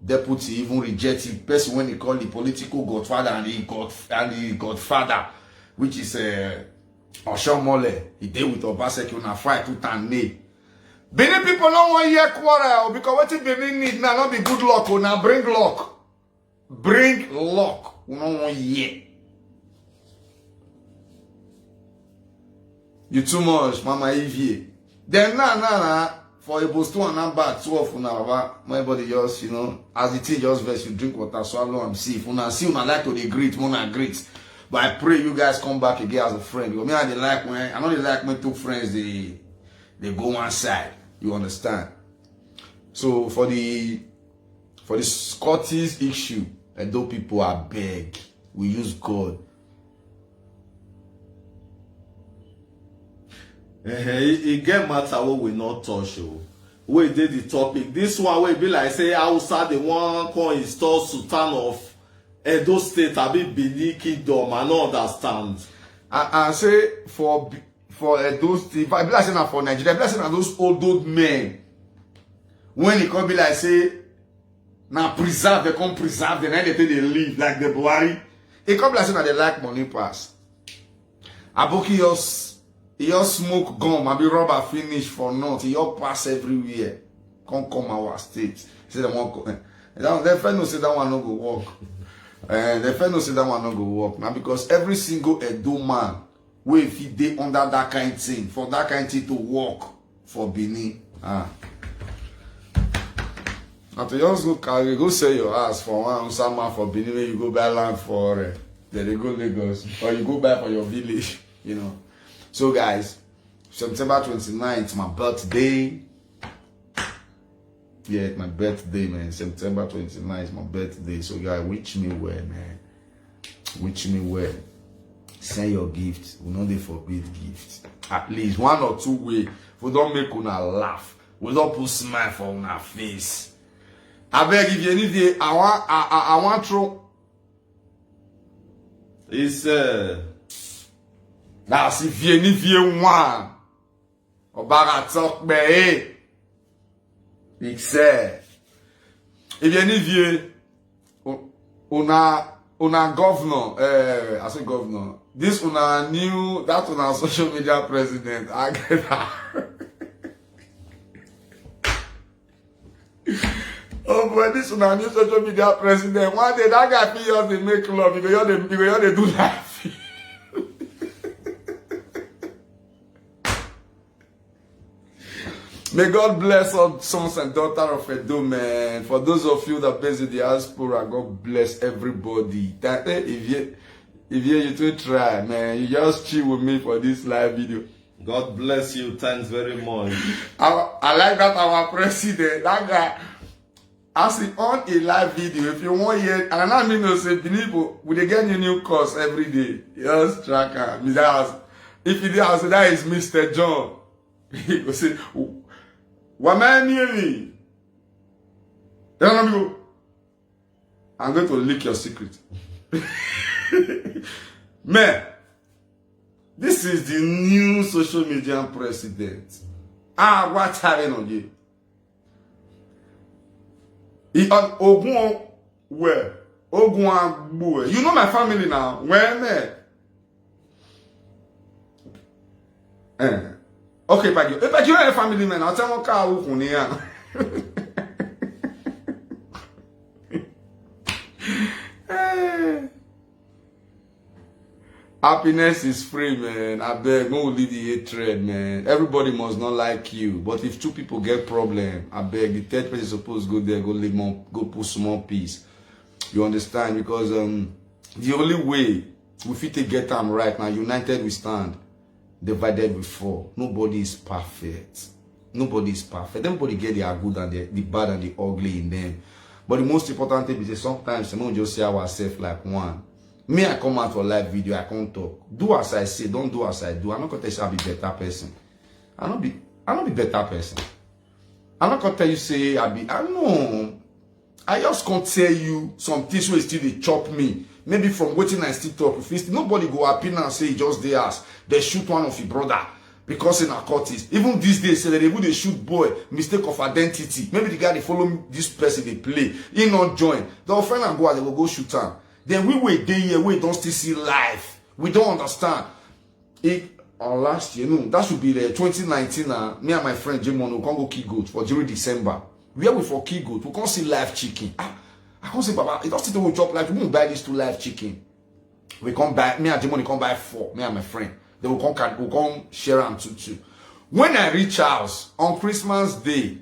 Deputy even rejected person when he call the political godfather and the godfather, which is Oshomole. He did with Obaseki na fight tooth and nail. Benin people don't want hear quarrel because what if Benin need now not be good luck or now bring luck. Bring luck. We don't want hear. You too much, Mama Evie. Then nah. For Ebostone and Abat, 2 of una, my body just, you know, as the tea just verse, you drink water, swallow and see. If una see, una like to they greet, una greet. But I pray you guys come back again as a friend. Because me, I know they like when 2 friends, they go one side. You understand? So for the Scottish issue, Edo people are beg. We use God. It get matter what we not touch. We did the topic. This one will be like say outside the one can install Sultan of Edo State, I be Benin Kingdom. I don't understand. I say for Edo State, I be like saying for Nigeria, I be like saying those old men. When it come be like say, now preserve, they come preserve, then they live like the Buhari. It come be like saying they like money pass. Aboki he just smoke gum, I be rubber finish for nothing. He just pass everywhere. Come our state. Say they want go. They friend no say that one no go work. They friend no say that one no go work. Now because every single Edo man, where if he dey under that kind of thing, for that kind of thing to work for Benin. Now to just go sell your ass for one summer for Benin, when you go buy land for then they go Lagos, or you go buy for your village, you know. So guys, September 29th, my birthday. Yeah, it's my birthday, man. September 29th is my birthday. So guys, wish me well, man. Wish me well. Send your gifts. We know they forbid gifts. At least 1 or 2 ways. We don't make una laugh. We don't put smile for our face. I beg if you need it, I want to. It's Now si vieni one. Obaga talk be. It say. If you need una governor, I say governor. This una new, that una social media president. I get that. Oh boy, this una new social media president. One day that guy feel just they make love. You go they do life. May God bless all sons and daughters of Edo, man. For those of you that based in the diaspora, God bless everybody. That if you to try, man, you just chill with me for this live video. God bless you. Thanks very much. I like that our president, that guy, as he on a live video, if you want hear, and I mean to say, people, we they get new course every day. Just tracker. If you did, say that is Mr. John. He go say, what man near me? I'm going to leak your secret. Man, this is the new social media president. What's happening on you? He on Ogun where? Ogun boy. You know my family now. Where man? Okay, but you are a family man. I'll tell you how happiness is free, man. I beg, no leave the hatred, man. Everybody must not like you. But if two people get problem, I beg, the third person is supposed to go there, go live more, go put small peace. You understand? Because the only way we fit to get them right now, united we stand. Divided we fall. Nobody is perfect. Nobody is perfect. Everybody get their good and the bad and the ugly in them. But the most important thing is that sometimes we just see ourselves like one. Me, I come out for live video, I can't talk. Do as I say, don't do as I do. I'm not gonna tell you I'll be better person. I'm not be better person. I'm not gonna tell you say I know. I just can't tell you some things where still they chop me. Maybe from waiting and still talk. If nobody go up in and say just they ask, they shoot one of your brother because in a courtis. Even these days, say that they shoot boy, mistake of identity. Maybe the guy they follow this person they play, he not join. They'll find and go out, they will go shoot him. Then we wait day here, we don't still see life. We don't understand. Last year, no, that should be the 2019. Me and my friend Jim Mono can go kill goat for during December. Where we for kill goat, we can't see live chicken. I can't say, Baba, it doesn't we chop like we won't buy these 2 live chicken. We can't buy, me and Jimmy can't buy 4, me and my friend. Then we'll come share them two. When I reach house on Christmas Day,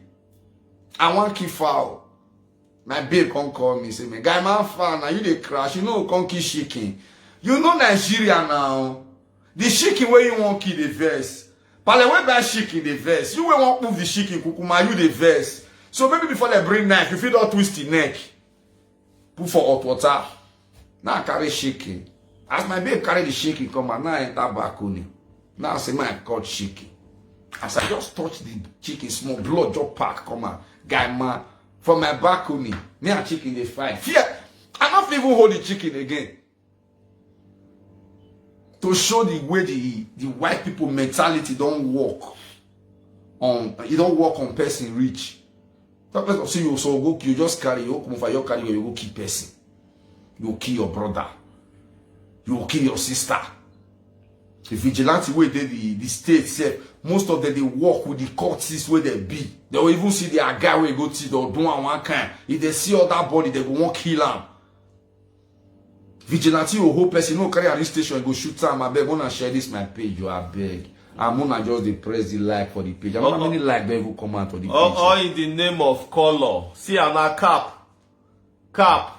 I want keep foul. My babe can't call me, say, me, guy, man, fan, now you they crash, you know, can't keep shaking. You know Nigeria now. The chicken where you want kill the verse. Pale where buy chicken the verse. You will want move the chicken, kukuma, you the verse. So maybe before they bring knife, you feel not twist the neck. Put for hot water. Now I carry shaking. As my babe carry the shaking, come on, now I enter balcony. Now I say, man, caught shaking. As I just touch the chicken, small blood just pack, come on. Guy, man, from my balcony, me and chicken, they fight. Fear. I'm not even hold the chicken again. To show the way the white people mentality don't work on, you don't work on person rich. That person say you so go, you just carry, you come for your carry, you go kill person. You kill your brother. You will kill your sister. The vigilante way the state say most of them they work with the courts where they be. They will even see their guy where go to they'll do one kind. If they see other body, they go want kill him. Vigilante or whole person no carry a this station go shoot time. I beg wanna share this my page. You are beg. I'm gonna just press the like for the page. I'm not many like they will come out for the page. All in the name of color. See another cap.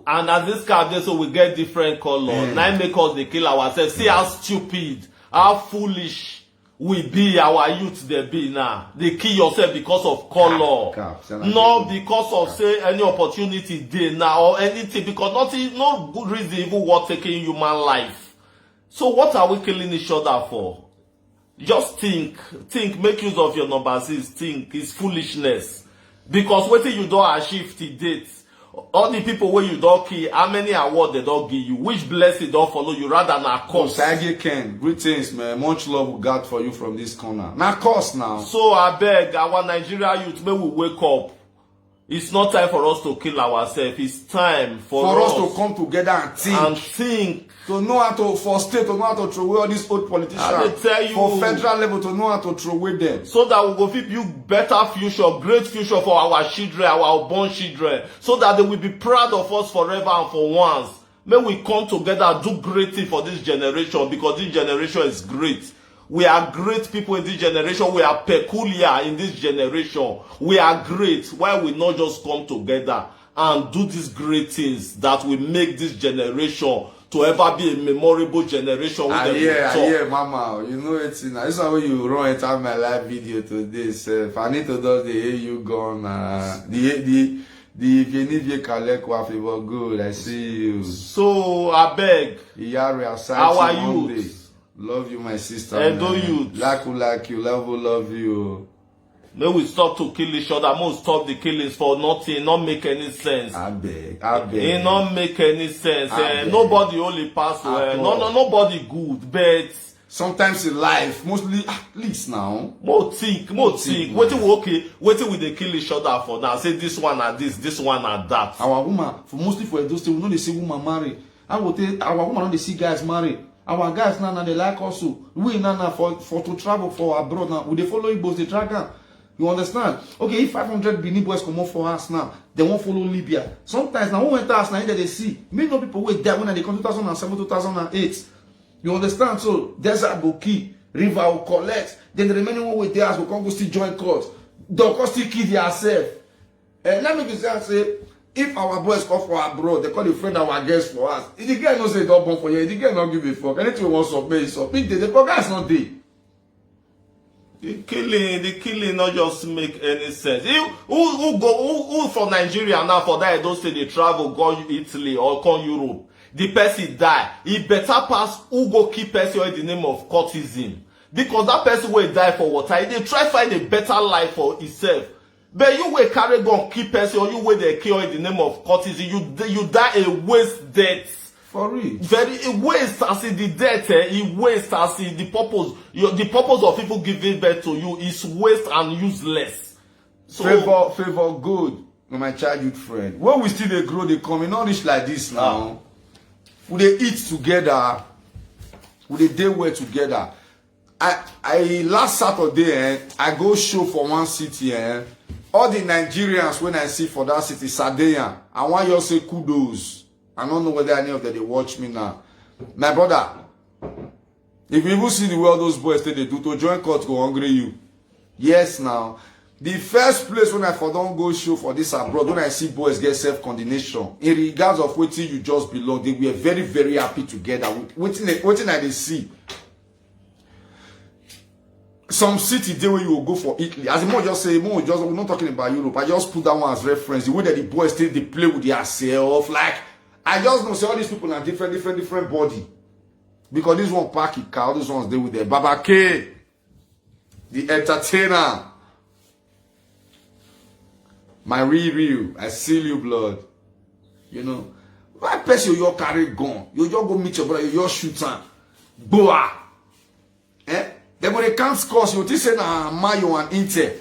And as this cap there, so we get different color. Now make us they kill ourselves. See how stupid, how foolish we be, our youth they be now. They kill yourself because of color. Not because of say any opportunity they now or anything, because nothing, no good reason even worth taking human life. So what are we killing each other for? Just think, make use of your number 6, think, it's foolishness. Because what you don't achieve to date, all the people where you don't kill, how many awards they don't give you, which blessing don't follow you rather than a curse. Sage Ken, greetings, man. Much love we got for you from this corner. Now, curse now. So I beg our Nigeria youth, may we wake up. It's not time for us to kill ourselves. It's time for us to come together and think. To know how to, for state, to know how to throw away all these old politicians. I tell you, for federal level, to know how to throw away them. So that we go give you better future, great future for our children, our unborn children. So that they will be proud of us forever and for once. May we come together and do great things for this generation, because this generation is great. We are great people in this generation. We are peculiar in this generation. We are great. Why we not just come together and do these great things that will make this generation to ever be a memorable generation? Yeah, mama. You know it's now. This is how you run enter my live video today. If I need to do the hear you gone. The Vienivie Kalek Wafibo good. I see you. So I beg. Our youth. Love you, my sister. Edo youth. Like you, love you. May we stop to kill each other. May we stop the killings for nothing. Not make any sense. I beg. It not make any sense. Nobody only pass away. Nobody good. But sometimes in life, mostly at least now. More think. Waiting we they kill each other for now. Say this one and this one and that. Our woman, for mostly for those things, we know they see woman marry. I will tell our woman, they see guys marry. Our guys now they like also. We now for to travel for abroad now. We they follow Igbos, they drag them. You understand? Okay, if 500 Benin boys come up for us now, they won't follow Libya. Sometimes now when we enter us now they see. Many no people wait there when they come 2007, 2008. You understand? So Desert Boki, River will collect. Then the remaining one wait there as we come go still join court. They'll come still kill themselves. And let me be say. If our boys come from abroad, they call a friend our guest for us. If the guy not say don't born for you, the guy not give a fuck. Anything wants to pay, so big day. The guy's not there. The killing not just make any sense. Who from Nigeria now for that don't say they travel go Italy or come Europe. The person die. He better pass who go keep person in the name of courtesan. Because that person will die for water. They try find a better life for himself. But you will carry gun keep person or you will they kill in the name of courtesy. You die a waste death. For real. Very a waste as in the death, it waste as in the purpose. The purpose of people giving birth to you is waste and useless. So favor good, my childhood friend. When we still they grow, they come in not rich like this now. We they eat together, we they day well together. I last Saturday I go show for one city all the Nigerians when I see for that city, Sardinia, I want you to say kudos. I don't know whether any of them they watch me now. My brother, if you even see the way all those boys they do to join court go hungry you. Yes now. The first place when I for don't go show for this abroad, when I see boys get self-condemnation, in regards of waiting you just belong, they were very, very happy together. Waiting I they see. Some city there where you will go for Italy. As the more just say, we're not talking about Europe. I just put that one as reference. The way that the boys still they play with themselves. Like, I just know say all these people are different body. Because this one Parky Cow, these ones they with their Baba K, the entertainer. My real, I seal you blood. You know. Why person you carry gun? You just go meet your brother, you just shoot him. Boa. They go they can't score. You think say na Mayo and Inter.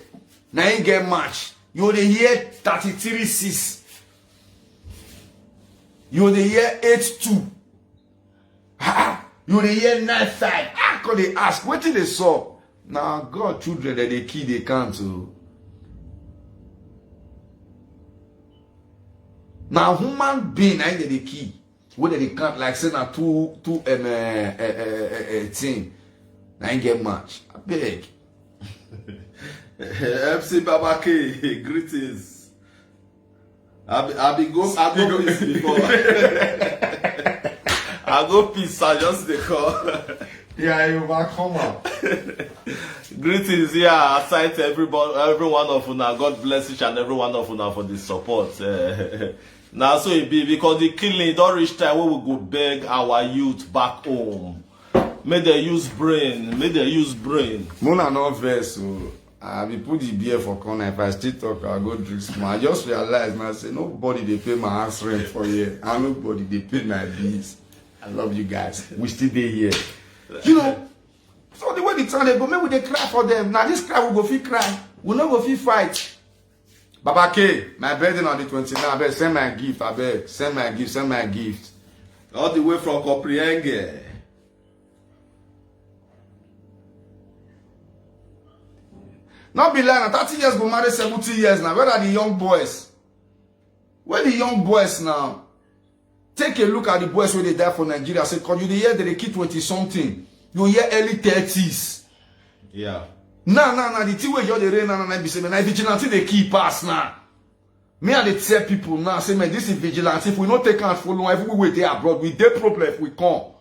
Now you get match. You dey hear 33-6. You dey hear 8-2. You dey hear 9-5. Cause they ask, what did they saw? Now God children that they kill they can't so. Now human being I they kill. Whether they can't like say na two thing. I get much. I beg. MC Babake, greetings. I go peace before. I go peace, I just the call. Yeah, you back home. Greetings, yeah, aside to every one of you now. God bless each and every one of you now for the support. Now so it be because the killing don't reach time where we go beg our youth back home. Make they use brain. Make they use brain. Mona no vex, so I be put the beer for corner. If I still talk, I'll go drink small. I just realized now, say nobody they pay my house rent for here, and nobody they pay my bills. I love you guys. We still there here. You know, so the way the time they go, maybe they cry for them. Now this cry will go fit cry. We no go fit fight. Baba K, my birthday on the 29th. I beg, send my gift. I beg, send my gift. Send my gift. All the way from Koprienge. Not be lying. 30 years go marry 70 years now. Where are the young boys? Where the young boys now? Take a look at the boys where they die for Nigeria. Say, cause you the year they keep 20 something. You hear early 30s. Yeah. Nah. The thing where you're the rain and be saying, man, vigilante they keep us now. Me and they tell people now, say, man, this is vigilante. If we not take and follow, if we wait there abroad, we dey problem if we come.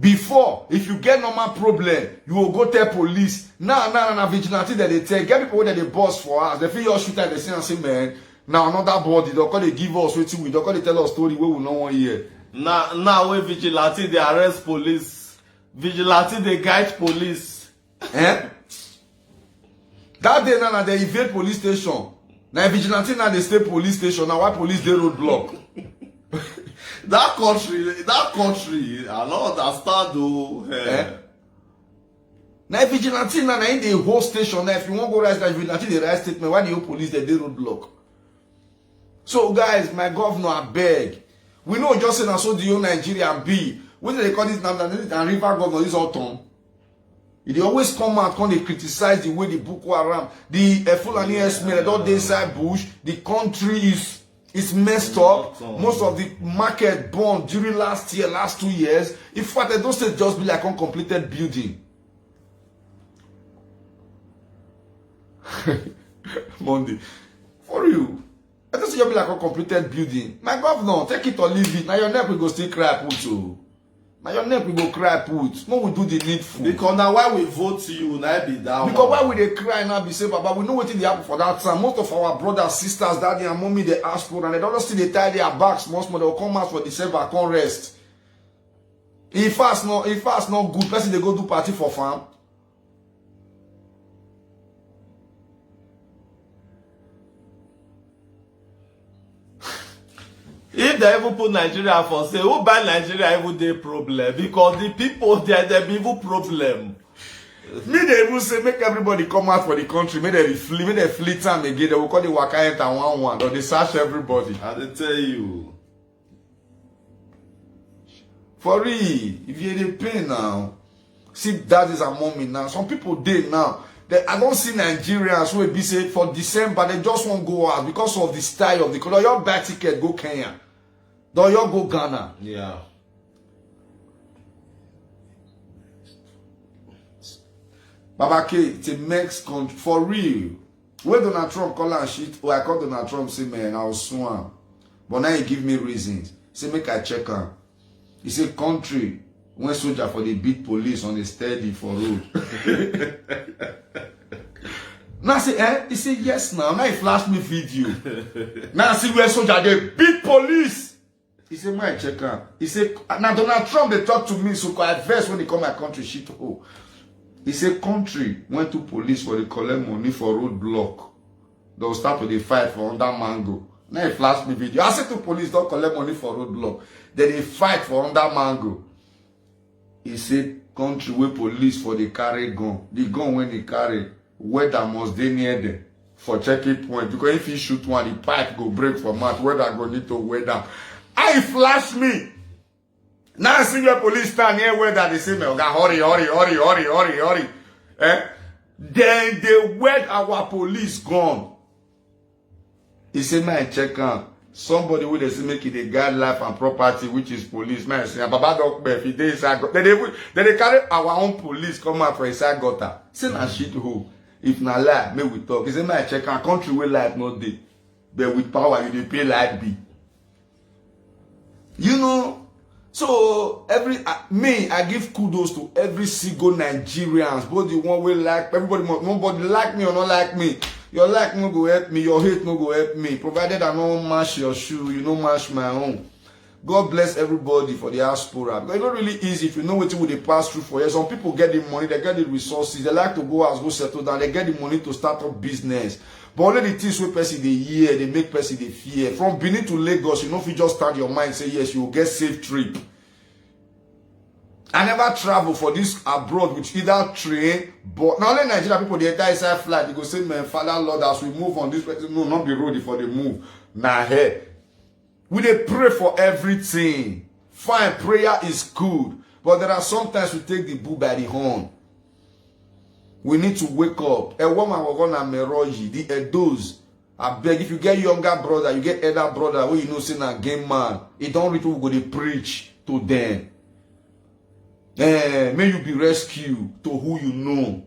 Before, if you get normal problem, you will go tell police. Nah, vigilante that they tell. Get people that they boss for us. They feel your shooter, they say and say, man, now another body, they'll call they give us waiting with, they'll call they tell us story where we no one hear. Now when vigilante they arrest police. Vigilante they guide police. Eh? That day now they evade police station. Now vigilante now they stay police station. Now why police they roadblock? That country, I don't understand though. Eh? Now vigilante now in the whole station. Now if you want to go rise that vigilante they write statement. Why the whole police they roadblock? So guys, my governor I beg. We know just saying so the whole Nigeria be. When they call this now and river governor this autumn. They always come out when they criticize the way the Boko Haram, the Fulani Esme, all the inside bush, the country is messed up. Most of the market born during last 2 years. In fact, those states just be like uncompleted building. Monday. For you. I just say you be like uncompleted building. My governor, take it or leave it. Now your neck will go still cry put too. Now your neck will go cry put. No, we do the needful. Because now why we vote you, now be down. Because why we they cry now be say, Baba, we know what they happen for that time. Most of our brothers, sisters, daddy and mommy, they ask for and they don't see they tie their backs. Most more they'll come out for December, can't rest. If fast not good, person they go do party for farm. If they even put Nigeria for say, who buy Nigeria even dey problem? Because the people there, they be even problem. Me they even say make everybody come out for the country, make they flee time again. They will call the waka enter 1-1 or they search everybody. I dey tell you. For real, if you're in pain now, see that is among me now. Some people dey now. I don't see Nigerians who will be say for December they just won't go out because of the style of the color. Your buy ticket go Kenya. Do you go Ghana? Yeah. Baba K, it's a mixed country. For real. When Donald Trump call and shit, I call Donald Trump say, man, I was sworn. But now he give me reasons. Say, make I check on. He say, country, when soldier for the beat police on the steady for road. Now I say, eh? He say, yes now. Now he flash me video. Now I see where soldier, they beat police. He say, my check on. He say, now Donald Trump, they talk to me, so I adverse when they come my country, shit, oh. He say, country went to police for the collect money for road block. They'll start with the fight for under mango. Now he flash me video. I say to police, don't collect money for road block. Then they fight for under mango. He said, country where police for the carry gun. The gun when they carry, weather must they near them for checking point. Because if he shoot one, the pipe go break for mouth. Weather go need to weather. I flash me. Now I see where police stand here weather. They say, me, hurry. Eh? Then they wet our police gone. He say, man, check out. Somebody who they say make it a guard life and property, which is police. Man, say, Baba Doc Bef, if they inside gutter. Then they carry our own police come out for inside gutter. Say na shit hole. If na lie, may we talk. He say, man, check out. Country where life not day. But with power, you they pay light be. You know, so I give kudos to every single Nigerians, both the one will like everybody, nobody like me or not like me. Your like no go help me, your hate no go help me. Provided I don't match your shoe, you don't match my own. God bless everybody for the diaspora. Because it's not really easy if you know what they pass through for years. Some people get the money, they get the resources, they like to go out, go settle down, they get the money to start up business. But only the things where person they hear, they make person they fear. From Benin to Lagos, you know, if you just start your mind, say yes, you will get safe trip. I never travel for this abroad with either train, but not only Nigeria people, the entire side flight, they go say, man, Father Lord, as we move on this way, no, not be road for the move. Nah, hey. We dey pray for everything. Fine, prayer is good. But there are sometimes we take the bull by the horn. We need to wake up. A woman will go na meroji, the edos. I beg, if you get younger brother, you get elder brother, where you know say na game man, it don't reach who go to preach to them. May you be rescued to who you know.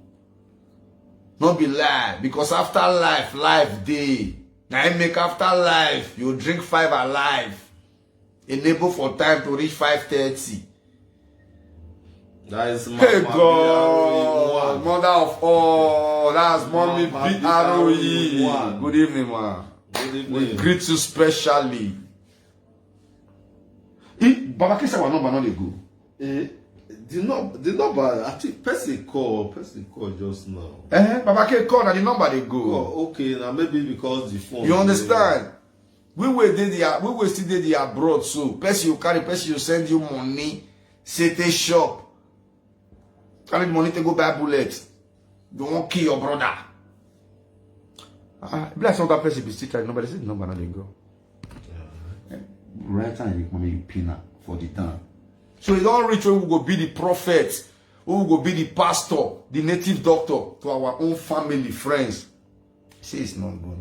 Not be lie. Because after life, life day. Now I make after life, you drink 5 alive. Enable for time to reach 5:30. That is my Hey God, mother of all, that's mommy BROE. Good evening, man. Good evening. We greet you specially. Baba Kesa wa number not dey go. The number, I think person call just now. Baba K call and the number they go. Oh, okay, now maybe because the phone. You understand? We will still dey the abroad, so person you carry, person you send you money, say take shop. Carry the money to go buy bullets. You won't kill your brother. Bless some that person be still trying. Nobody said the number not they go. Right time you come you pin for the time. So you don't reach where we go be the prophet, who will go be the pastor, the native doctor to our own family, friends. Say it's not good.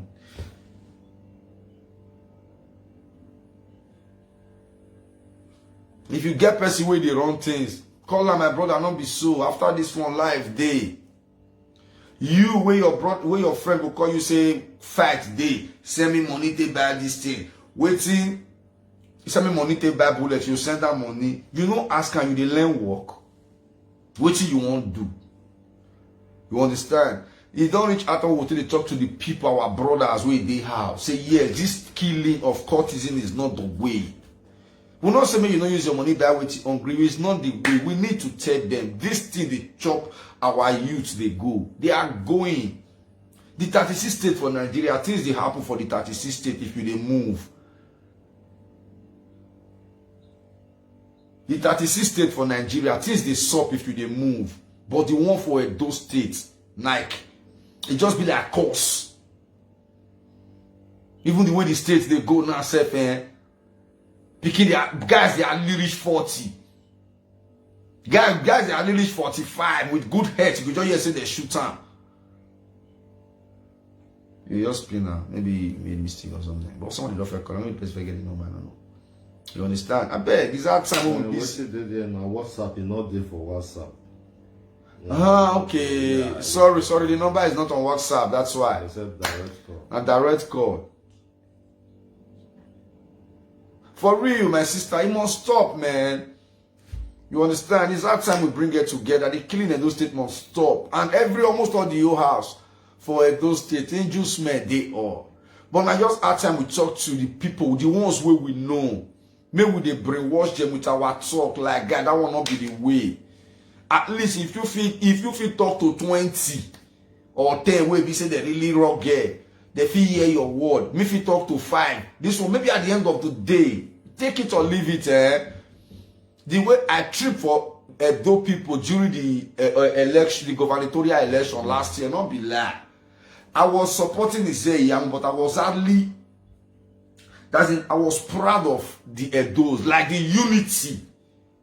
If you get person where they wrong things, call her my brother, not be so. After this one live day, you where your friend will call you say fight day, send me money to buy this thing. Waiting. You send me money to buy bullet, you send that money. You know, ask her, you dey learn work. What you want to do? You understand? You don't reach out until they talk to the people, our brothers, where they have. Say, yes, this killing of courtesan is not the way. We not say, you don't use your money that way to hungry. It's not the way. We need to tell them. This thing, they chop our youth, they go. They are going. The 36 state for Nigeria, things they happen for the 36 state if you they move. The 36 state for Nigeria, things they suck if you they move. But the one for those states, Nike, it just be like a course. Even the way the states they go now, picking their guys, they are nearly 40. Guys, they are nearly 45 with good heads. You could just say they shoot them. You just play now. Maybe you made a mistake or something. But somebody don't forget. Maybe please forget the number. I don't know. You understand? I beg, is that time when this there now WhatsApp is not there for WhatsApp. Okay. Yeah, sorry. The number is not on WhatsApp. That's why. Except direct call. A direct call. For real, my sister, you must stop, man. You understand? It's that time we bring it together. The killing in those states must stop. And almost all the whole house for those states, angels smell they all. But now just at time we talk to the people, the ones where we know. Maybe they brainwash them with our talk like God. That will not be the way. At least if you feel talk to 20 or 10 where we say they really wrong girl, they feel hear your word. Me if you talk to 5, this one maybe at the end of the day, take it or leave it. The way I trip for those people during the election, the gubernatorial election last year, not be lie. I was supporting the Young, but I was hardly. I was proud of the Edos, like the unity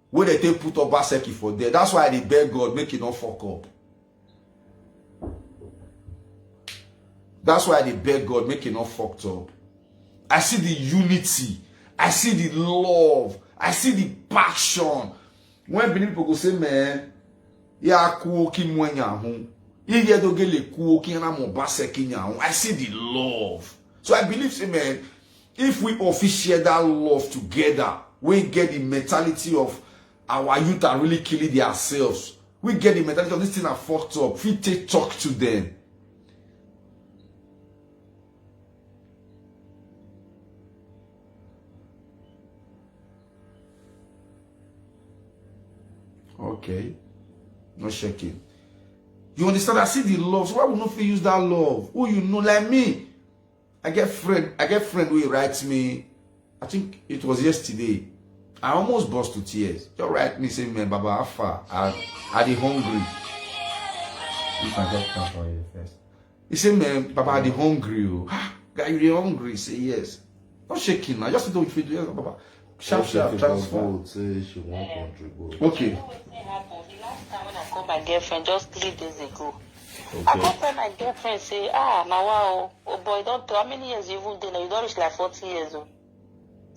where they take put Obaseki for there. That's why they beg God, make it not fuck up. That's why they beg God, make it not fucked up. I see the unity. I see the love. I see the passion. When people go say, man, ya kuoki mwenya home. I see the love. So I believe, say, man, if we officiate that love together, we get the mentality of our youth are really killing themselves. We get the mentality of this thing are fucked up. We take talk to them. Okay. No shaking. You understand? I see the love. So why would not feel use that love? Who you know, like me? I get friend who writes me. I think it was yesterday. I almost burst to tears. You write me saying, "Man, Baba, how far? Are they hungry?" If I get that for you first. He said, "Man, Baba, are they hungry? Guy, you hungry?" Say yes. Not shaking now. Just do it for you, Baba. Sharp, transfer. Say she won't contribute. Okay. You know what happened? The last time when I called my girlfriend, just 3 days ago, I Okay. can't tell my girlfriend, say, now wow, oh boy, don't how many years you even did now? You don't reach like 40 years old.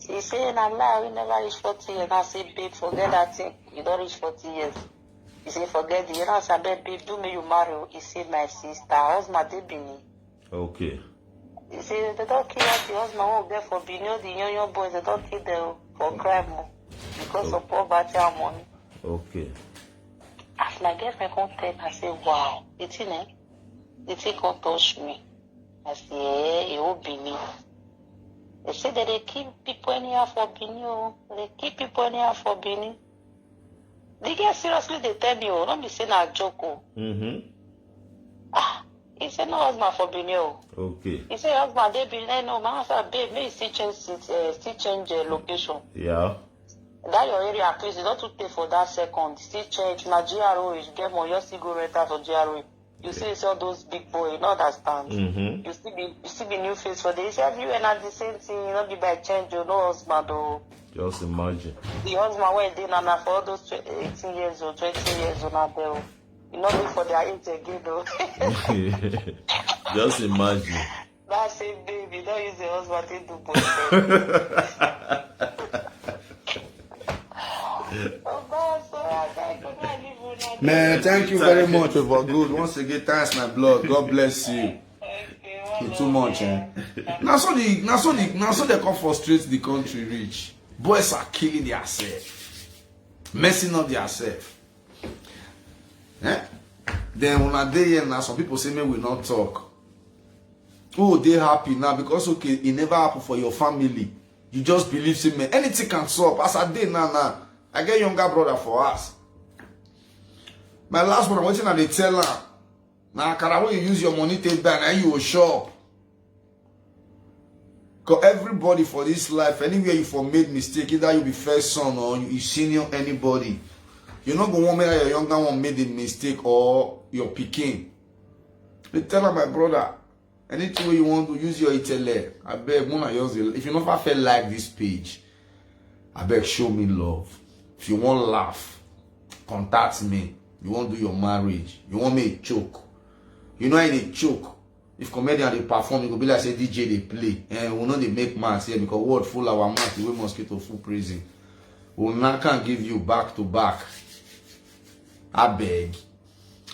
She say, nah, we never reach 40 years. I say, babe, forget that thing. You don't reach 40 years. He say, forget it. You know, I said, babe, do me you marry. He said, my sister, husband, they be me. Okay. He say, they don't kill us, the husband won't get for Benin, the young boys, they don't kill them for crime because of poverty and money. Okay. As my girlfriend come tell me, I say, wow, the thing can't touch me. I say, it will be me. They say that they keep people anyhow for Benin. Oh. They keep people anyhow for Benin. They get seriously, they tell me, oh, don't be saying a joke. Oh. He said, no husband for Benin. Oh. Okay. He said, husband, they be no, man, I said, babe, may you still change location. Yeah. That your area, at least, you don't to pay for that second. Still change. Now, GRO, you get more, you still go rent out for GRO. You see, all those big boys, you don't understand. You still be new face for this. Everywhere, not the same thing, you know, be by change, you know, husband, oh. Just imagine. The husband went in and for all those 18 years old, 20 years old, now there. You know, look for their age again, though. Just imagine. That's it, baby. Don't use the husband to do both. Man, thank you very much for good. Once again, thanks my blood. God bless you. It's too much, eh? Now so they come frustrate the country reach. Boys are killing themselves, messing up themselves. Eh? Then when I day here now, some people say me will not talk. Oh, they happy now because okay, it never happened for your family. You just believe say me anything can solve. As I day now, I get younger brother for us. My last one, I'm waiting at the teller. Now, can you use your money take back and you will shop? Because everybody for this life, anywhere you for made mistake, either you be first son or you senior anybody. You're not going to want your younger one made a mistake or your picking. They tell her, my brother, anything you want to use your ITL. I beg, if you never felt like this page, I beg, show me love. If you want laugh, contact me. You want to do your marriage. You want me to choke. You know how they choke. If comedian they perform, it will be like say DJ they play. And we know they make mass here because word full our mouth, the way mosquito full prison. We now can't give you back to back. I beg.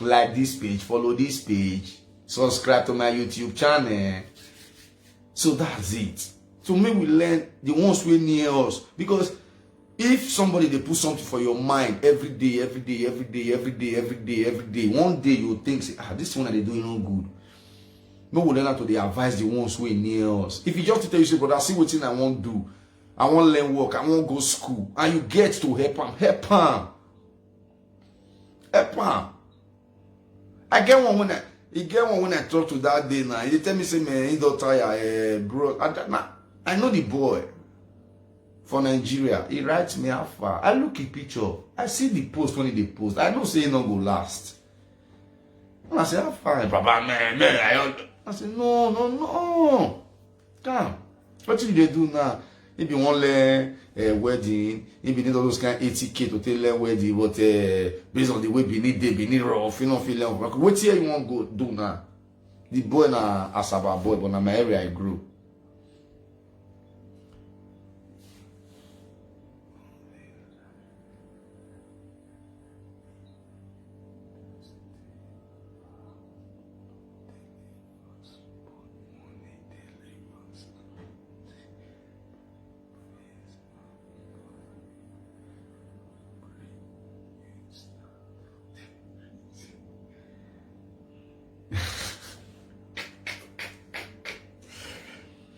Like this page, follow this page, subscribe to my YouTube channel. So that's it. So maybe we learn the ones who are near us. Because if somebody they put something for your mind every day, one day you will think, say, this one that they doing no good. No will learn how to they advise the ones who are near us. If you just tell you, say, brother, see what thing I want to do. I want to learn work, I want to go school. And you get to help him. I get one when I talk to that day now. He tell me, say, man, he don't tire, bro. I know the boy. For Nigeria, he writes me how far. I look at picture. I see the post when they post. I know say it not go last. And I say, how far? Baba, man. I say, no. Come. What do they do now? If you want a wedding, if you need all those kind of 80K to tell a wedding, but based on the way they need rough, you know, feel like what here you want to go do now? The boy na Asaba boy, but na my area I grew.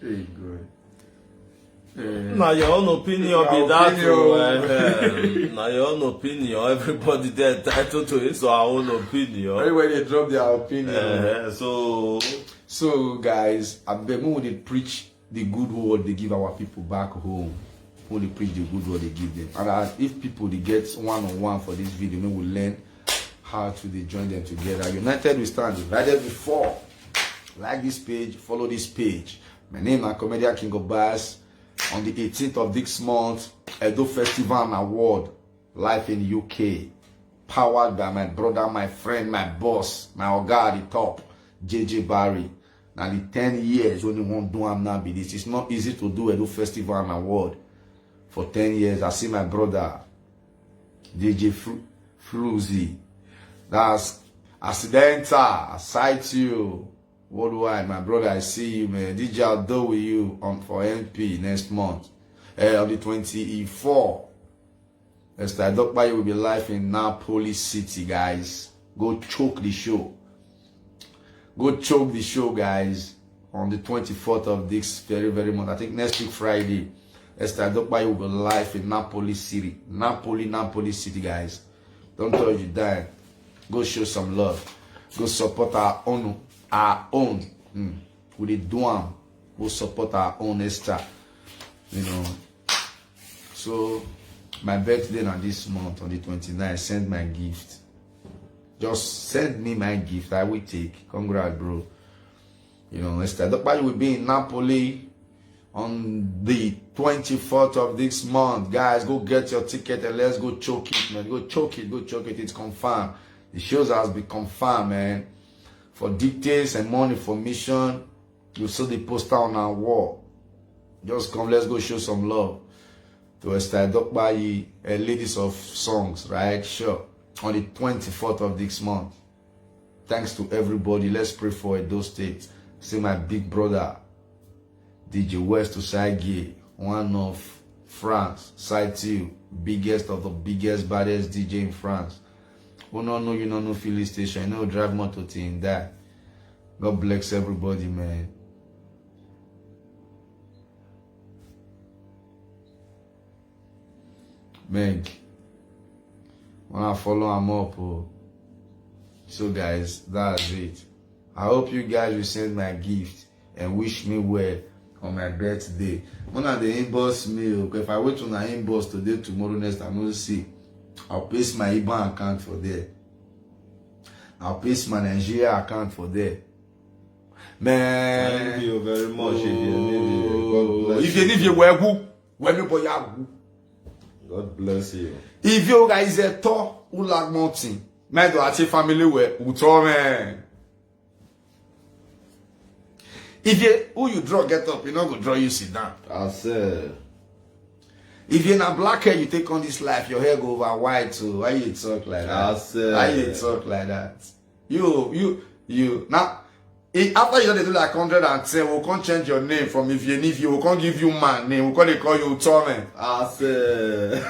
Hey, good. Now your own opinion be that. Now your own opinion. Everybody there entitled to his or our own opinion. Everybody they drop their opinion. So guys, I beg when they preach the good word they give our people back home. When they preach the good word they give them. And if people they get one-on-one for this video, we will learn how to they join them together. United we stand. Right there before. Like this page, follow this page. My name is Comedian King of Bass. On the 18th of this month, Edo Festival and Award, live in UK. Powered by my brother, my friend, my boss, my oga at the top, JJ Barry. Now the 10 years only one do am now be this. It's not easy to do Edo Festival and Award. For 10 years, I see my brother, DJ Floozy. That's accidental. I sight you. Worldwide, my brother, I see you, man. DJ, I'll do with you for MP next month. On the 24th. Esther Dokpayi will be live in Napoli City, guys. Go choke the show. Go choke the show, guys. On the 24th of this very month. I think next week, Friday. Esther Dokpayi will be live in Napoli City. Napoli City, guys. Don't tell you that. Go show some love. Go support our own. We do am. We'll support our own Esther. You know. So my birthday now this month on the 29th, send my gift. Just send me my gift. I will take. Congrats, bro. You know, Esther Dokpayi will be in Napoli on the 24th of this month. Guys, go get your ticket and let's go choke it, man. Go choke it. It's confirmed. The shows has been confirmed, man. For details and more information, you saw the poster on our wall. Just come, let's go show some love to Esther Dokpayi, Ladies of Songs, right? Sure. On the 24th of this month. Thanks to everybody. Let's pray for Edo State. See my big brother, DJ West Usagi, one of France, side 2, biggest of the biggest, baddest DJ in France. Who don't know, you don't know filling station, you know, drive motor thing that. God bless everybody, man. Meg, when I follow him up, so guys, that's it. I hope you guys will send my gift and wish me well on my birthday. One of the inbox me, if I wait to my inbox today, tomorrow, next, I'm going to see. I'll paste my IBAN account for there. I'll paste my Nigeria account for there. Man. Thank you very much. If you need your wegu, God bless you. If you guys are tall, who like mountain, man, do I say family where uto man. If you who you draw get up, you not go draw you sit down. I said. If you're not black hair, you take on this life, your hair go over white too. Why you talk like that? I said. Why you talk like that? You now after you do like 110, we can't change your name from if you we can't give you man name, we can't call you Torment. I said.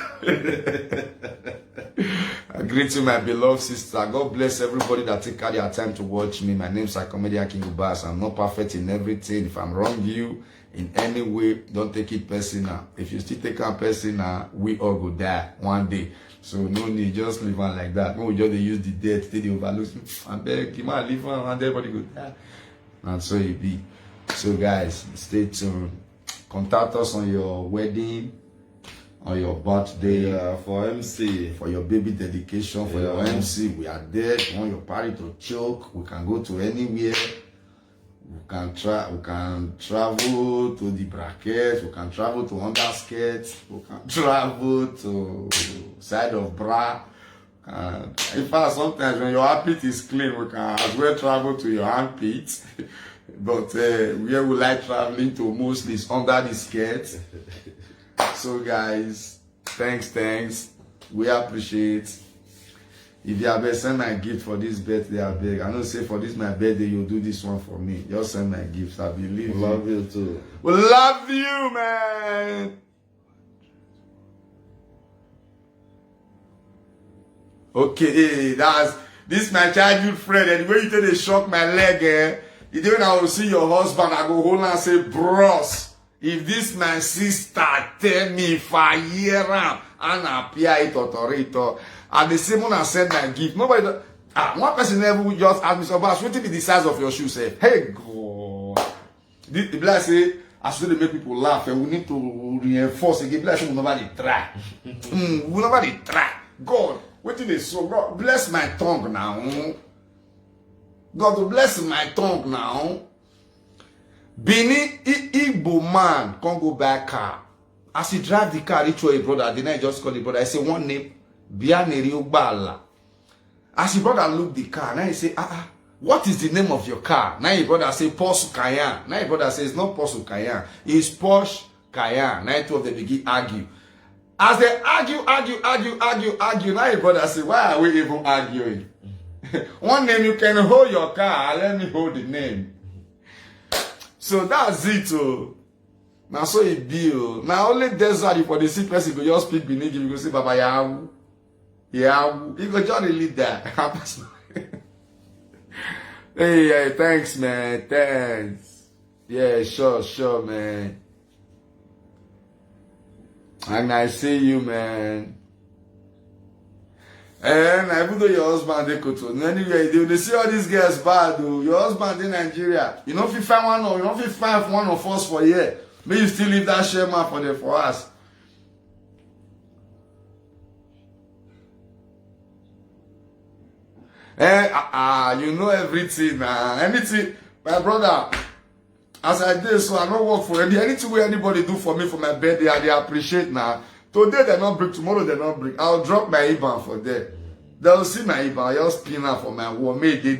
I greet you, my beloved sister. God bless everybody that take out their time to watch me. My name is Comedian King of Bass. I'm not perfect in everything. If I'm wrong you in any way, don't take it personal. If you still take it personal, we all go die one day. So no need, just leave on like that. We just use the death, they overlook. And then you might leave on and everybody go die. And so it be. So guys, stay tuned. Contact us on your wedding, on your birthday, For MC. for your baby dedication, for your MC. We are there. You want your party to choke, we can go to anywhere. We can travel to the bracket, we can travel to underskirt, we can travel to side of bra. In fact, sometimes when your armpit is clean, we can as well travel to your armpit. But where we like traveling to mostly is under the skirt. So guys, thanks. We appreciate. If you have send my gift for this birthday, I beg. I know say for this my birthday, you'll do this one for me. Just send my gifts. I believe you. Love you too. We love you, man. Okay, that's this my childhood friend. And the way you tell they shock my leg, the day when I will see your husband, I go hold and say, bros, If this my sister tell me if I hear am and appear it authority, and the same one I send my gift. Nobody. One person never just ask me, so Bash, what be the size of your shoe? Say, hey God. The black say, as soon as they make people laugh, and we need to reinforce again. Black say, we nobody try. We nobody try. God, what did they so? God bless my tongue now. God bless my tongue now. Bini Igbo man can't go buy car. As he drive the car, he told his brother. Then I just call the brother. I say one name, Bianeri Ogbala. As his brother look the car, now he say, what is the name of your car? Now his brother say Porsche Cayenne. Now his brother says not Porsche Cayenne, it's Porsche Cayenne. Now two of them begin argue. As they argue. Now his brother say, why are we even arguing? One name you can hold your car, let me hold the name. So that's it. Now so it be. Now only desert for the sick person go just speak beneath you go say Baba Yahu. Yahu. You go just lead that. Hey, thanks man. Thanks. Yeah, sure man. And I see you man. And even though your husband they could anyway, they see all these girls bad though. Your husband in Nigeria. You know if you find one or you know if you find one of us for a year, may you still leave that share man for us. You know everything anything, my brother. As I did, so I don't work for anything where anybody do for me for my birthday, they appreciate now. Today they not break, tomorrow they not break. I'll drop my IBAN for them. They'll see my IBAN. I'll just pin out for my war. May they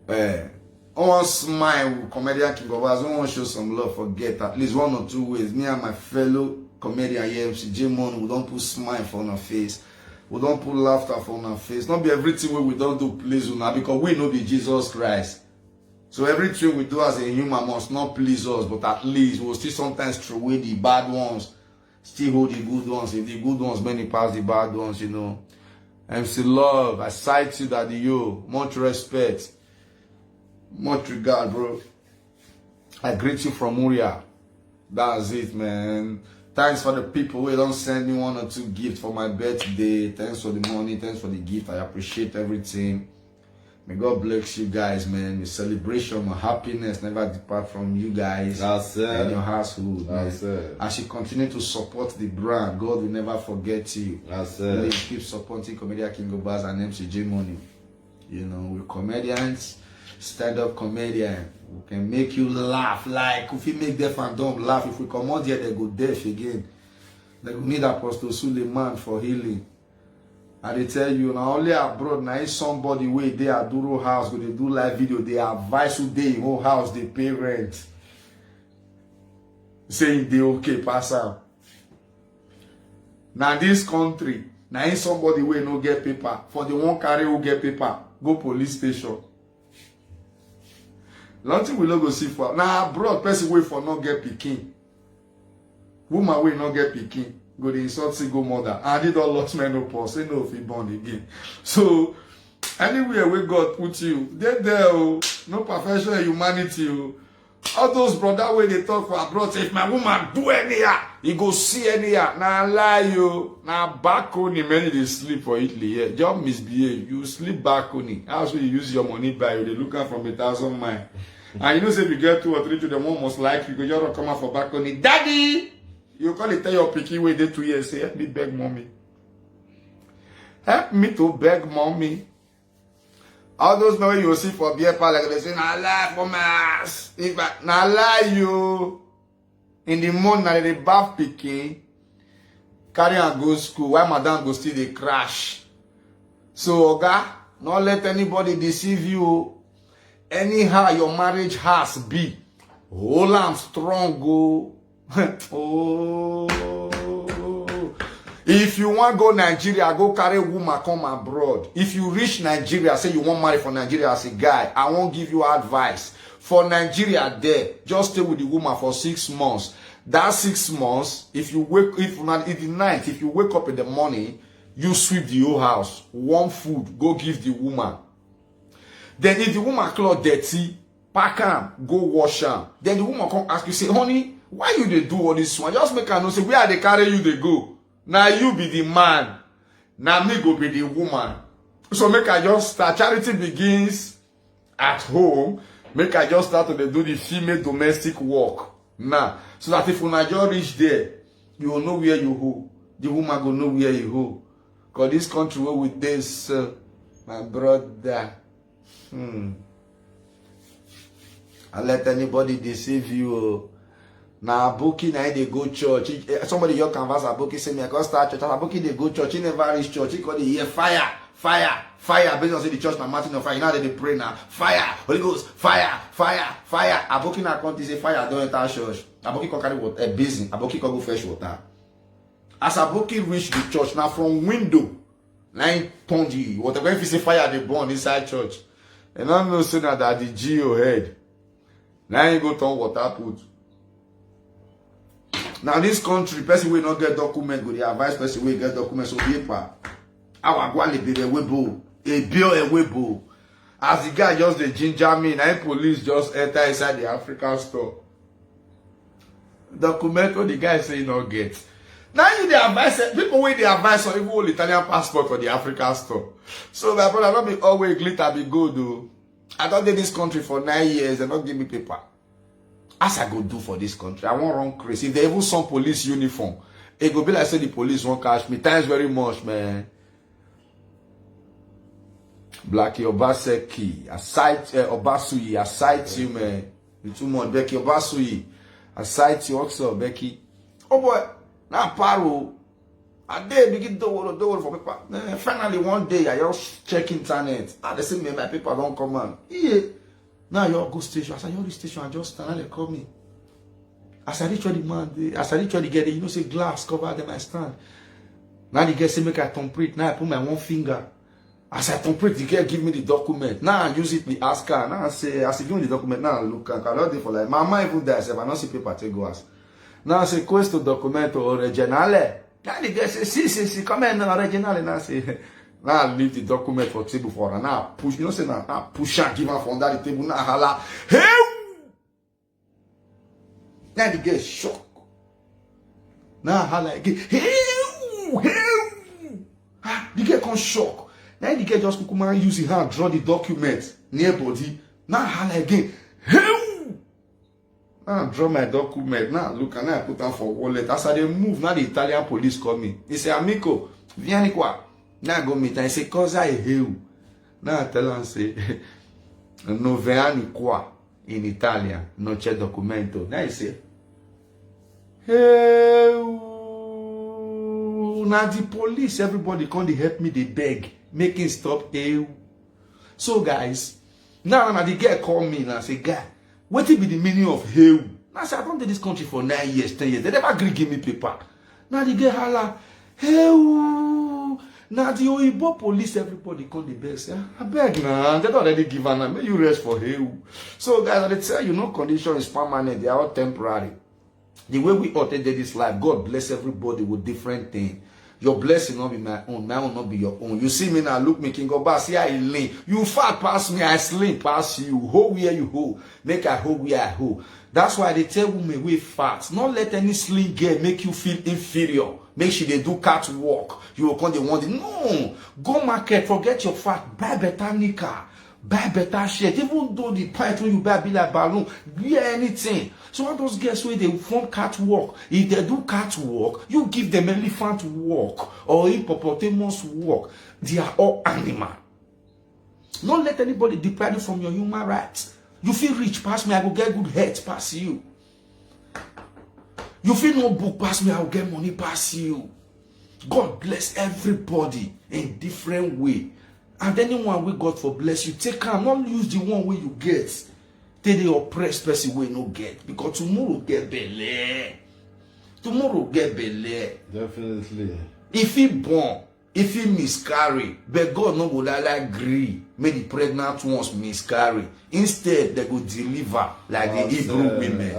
there. I want to smile with comedian King of Us. I want to show some love. Forget at least 1 or 2 ways. Me and my fellow comedian here, MC J Money, we don't put smile for our face. We don't put laughter for our face. Not be everything we don't do please you now because we know be Jesus Christ. So everything we do as a human must not please us, but at least we'll still sometimes throw away the bad ones, still hold the good ones. If the good ones many pass the bad ones, you know. MC Love, I cite you that yo, much respect, much regard, bro. I greet you from Uria. That's it, man. Thanks for the people who don't send me 1 or 2 gifts for my birthday. Thanks for the money, thanks for the gift. I appreciate everything. May God bless you guys, man. Your celebration, my happiness never depart from you guys. That's it. And your household. That's it. As you continue to support the brand, God will never forget you. That's it. Please keep supporting Comedian King of Bars and MC J Money. You know, we're comedians, stand-up comedian. We can make you laugh. Like if we make deaf and dumb laugh, if we come out here, they go deaf again. They go need Apostle Suleiman for healing. And they tell you now only abroad now if somebody way they are do house go they do live video, they advise who they in whole house they pay rent. Saying they okay pass out. Now this country, now if somebody way no get paper, for the one carry who get paper, go police station. Nothing we no go see for now abroad person way for not get pikin. Woman way not get pikin. Go the insult single mother and it all lost menopause. Say no if he born again. So anywhere where God put you, they there no perfection in humanity. All those brother where they talk for abroad, say if my woman do anyhow, he go see anyhow. Now lie you. Now back on him many they sleep for Italy. Yeah. Just misbehave. You sleep back on it. That's where you use your money by you. They look at from 1,000 miles. And you know say if you get 2 or 3 to them one must like you go just come out for back on it. Daddy! You call it tell your picky way they 2 years say help me beg mommy. Help me to beg mommy. All those men you see for beer parlor like they say na lie for my ass. If I na lie you in the morning na they bath pikin carry and go school while madam go still they crash. So oga, not let anybody deceive you. Anyhow your marriage has be. Hold am strong go. Oh, if you want go Nigeria, go carry woman come abroad. If you reach Nigeria, say you want marry for Nigeria as a guy, I won't give you advice. For Nigeria there, just stay with the woman for 6 months. That 6 months, if you wake, if not in the night, if you wake up in the morning, you sweep the whole house. Warm food, go give the woman. Then if the woman cloth dirty, pack am, go wash am. Then the woman come ask you, say, honey, why you dey do all this one? Just make her know, say, where they carry you, they go. Now you be the man. Now me go be the woman. So make I just start. Charity begins at home. Make I just start to do the female domestic work. Now, so that if una just reach there, you will know where you go. The woman go know where you go. Because this country where with this, my brother, I let anybody deceive you. Now, Aboki, now they go church. Somebody your canvas, Aboki say me, I can't start church. Aboki, they go church. He never reach church. He call the year fire, fire, fire. Based on say the church, now Martin of fire. Now they pray now. Fire, Holy Ghost, fire, fire, fire. Aboki now come to say fire, don't enter church. Aboki can carry water, basin. Aboki can go fetch water. As Aboki reach the church, now from window, nine pongy, whatever if you say fire, they burn inside church. And I know say that the Geo head. Now you go turn water put. Now this country, person will not get document, go the advice person will get documents on paper. Our guali be the webo, a bill a webo. As the guy just the ginger me, now police just enter inside the African store. Document what the guy say not get. Now you the advice, people with the advice on even hold Italian passport for the African store. So my brother, not be always glitter be good though. I don't did this country for 9 years, they don't give me paper. As I go do for this country, I won't run crazy. If they even some police uniform, it go be like say the police won't catch me. Thanks very much, man. Blackie Obaseki, I cite Obasuyi, I cite you, man. You too much, Becky Obasuyi, I cite you also, Becky. Oh boy, now paro. A day begin do for paper. Finally one day I just check internet. They say me my paper don't come on. Yeah. Now you go station. As I reach station, I just stand and they call me. As I reach all the man, as I reach all the get you know say glass cover them I stand. Now the girl say make I thumbprint. Now I put my one finger. As I thumbprint, the girl give me the document. Now I use it, the ask her. Now I say, as I give me the document, now I look and I don't for like my mind even there. I say, I don't see paper take go ask. Now I say, questo documento originale. Now the girl say, si, come in originale. Now I say, now I leave the document for table for her. Now I push, you know, say now I push and give her from that the table. Now I holla, hey! Now the girl shock. Now I holla again, hey! The girl come shock. Now the girl just kukuma use his hand draw the document near body. Now I holla again, hey! Now I draw my document. Now look and now I put on for wallet. As I move, now the Italian police call me. He say, amico, vieni qua. Now I go meet and he say, cosa è heu? Now I tell him, say, non vieni qua in Italia, non c'è documento. Now he say, heu. Now the police, everybody come they help me, they beg, making stop heu. So guys, now the girl call me and I say, guy, what will be the meaning of heu? Now I say, I don't do this country for 9 years, 10 years. They never agree give me paper. Now the girl holla, heu. Now the Oyibo police, everybody call the beg, say, I beg now, they don't already give her now, may you rest for heu. So guys, I tell you, no condition is permanent, they are all temporary. The way we all take this life, God bless everybody with different things. Your blessing not be my own not be your own. You see me now, look me, King Oba, see I lean. You fat pass me, I slim pass you. Hold where you hold, make I hold where I hold. That's why they tell women we fat. Not let any slim girl make you feel inferior. Make sure they do catwalk. You will come they want it. No, go market, forget your fat, buy better nika. Buy better shirt. Even though the pint when you buy be like balloon, wear anything. So all those girls where they form catwalk, if they do catwalk, you give them elephant walk or hippopotamus walk. They are all animal. Don't let anybody deprive you from your human rights. You feel rich pass me, I will get good health pass you. You feel no book pass me, I will get money pass you. God bless everybody in different way. And anyone we God for bless you, take care. Not use the one where you get. Take the oppressed person where you no get. Because tomorrow get belly. Tomorrow get belly. Definitely. If he born, if he miscarry, but God no go like agree. Make the pregnant ones miscarry. Instead, they go deliver like the Hebrew women.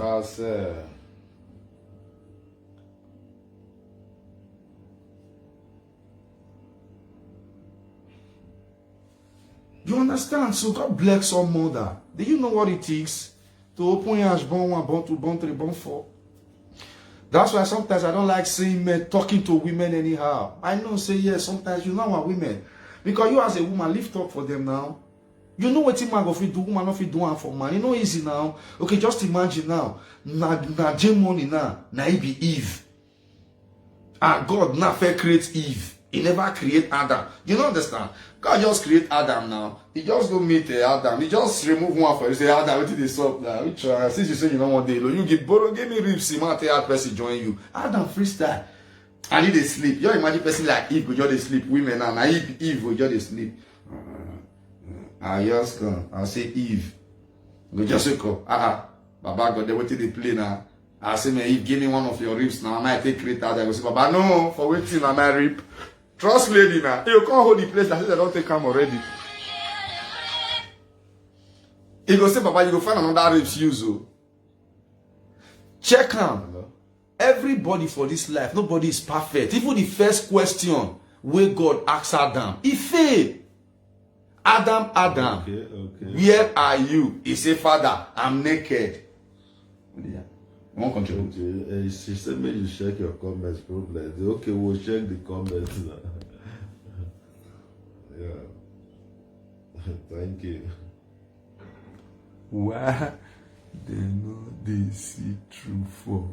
You understand? So God bless some mother. Do you know what it takes to open your born 1, born 2, born 3, born 4? That's why sometimes I don't like seeing men talking to women anyhow. I know, say yes, sometimes you know our women. Because you as a woman, live talk for them now. You know what man go fit do, woman not fit do one for man. You know easy now. Okay, just imagine now. Na Jane money now, na it be Eve. And God now fair create Eve. He never create Adam. You don't understand? God just create Adam now. He just go meet Adam. He just remove one for you. Say, Adam, what did this up now? Which since you say you don't want day, you give borrow, give me ribs, you might tell person join you. Adam freestyle. I need to sleep. You imagine person like Eve go just sleep. Women now, Eve go just sleep. I just come. I say Eve. Go just wake up. Baba God, they waiting to play now. I say, man, Eve, give me one of your ribs now. I might take create Adam. I go say, Baba, no, for waiting on my rib. Trust lady now. You can't hold the place. I say they don't take him already. He go say, Papa, you go find another ribs use. Check him. Everybody for this life, nobody is perfect. Even the first question where God asked Adam, he failed. Adam, Okay. where are you? He said, Father, I'm naked. Yeah. One contribute. Okay, she said, maybe you check your comments problem. Okay, we'll check the comments now. Yeah. Thank you. Why they know they see true for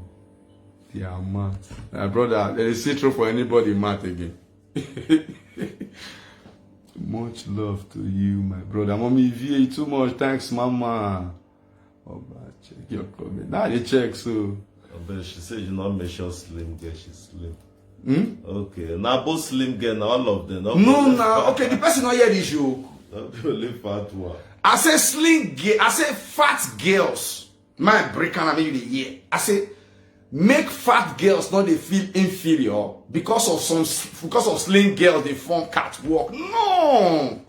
their mouth? My brother, they see true for anybody mouth again. Much love to you, my brother. Mommy VA, too much. Thanks, Mama. Oh, check your comment. Now they check, so. But she said you not mention slim girl, she's slim. Okay. Now both slim girl, now all of them. No. Okay, the person not hear this joke. Not only fat one. I say slim girl. I say fat girls. My break and I mean the year. I say make fat girls not they feel inferior because of slim girls they form catwalk. No.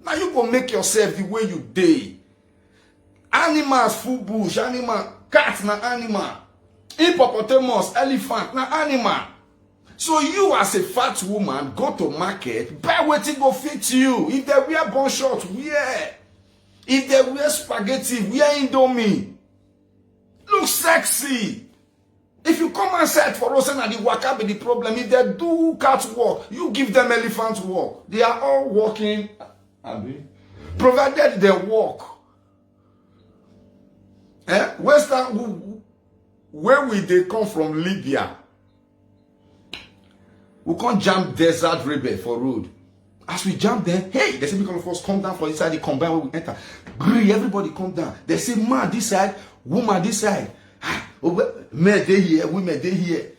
Now you go make yourself the way you dey. Animals full bush, animal, cats na animal, hippopotamus, elephant na animal. So you as a fat woman go to market, buy wetin go fit you. If they wear bun shorts, wear. If they wear spaghetti, wear Indomie. Look sexy. If you come outside for us and the waka be the problem, if they do catwalk, you give them elephant walk. They are all walking, provided they walk. Western, where will they come from? Libya. We can't jump desert river for road. As we jump there, hey, they say because of us come down for inside the combine where we enter. Gree, everybody come down. They say man this side, woman this side. Men they here, women they here.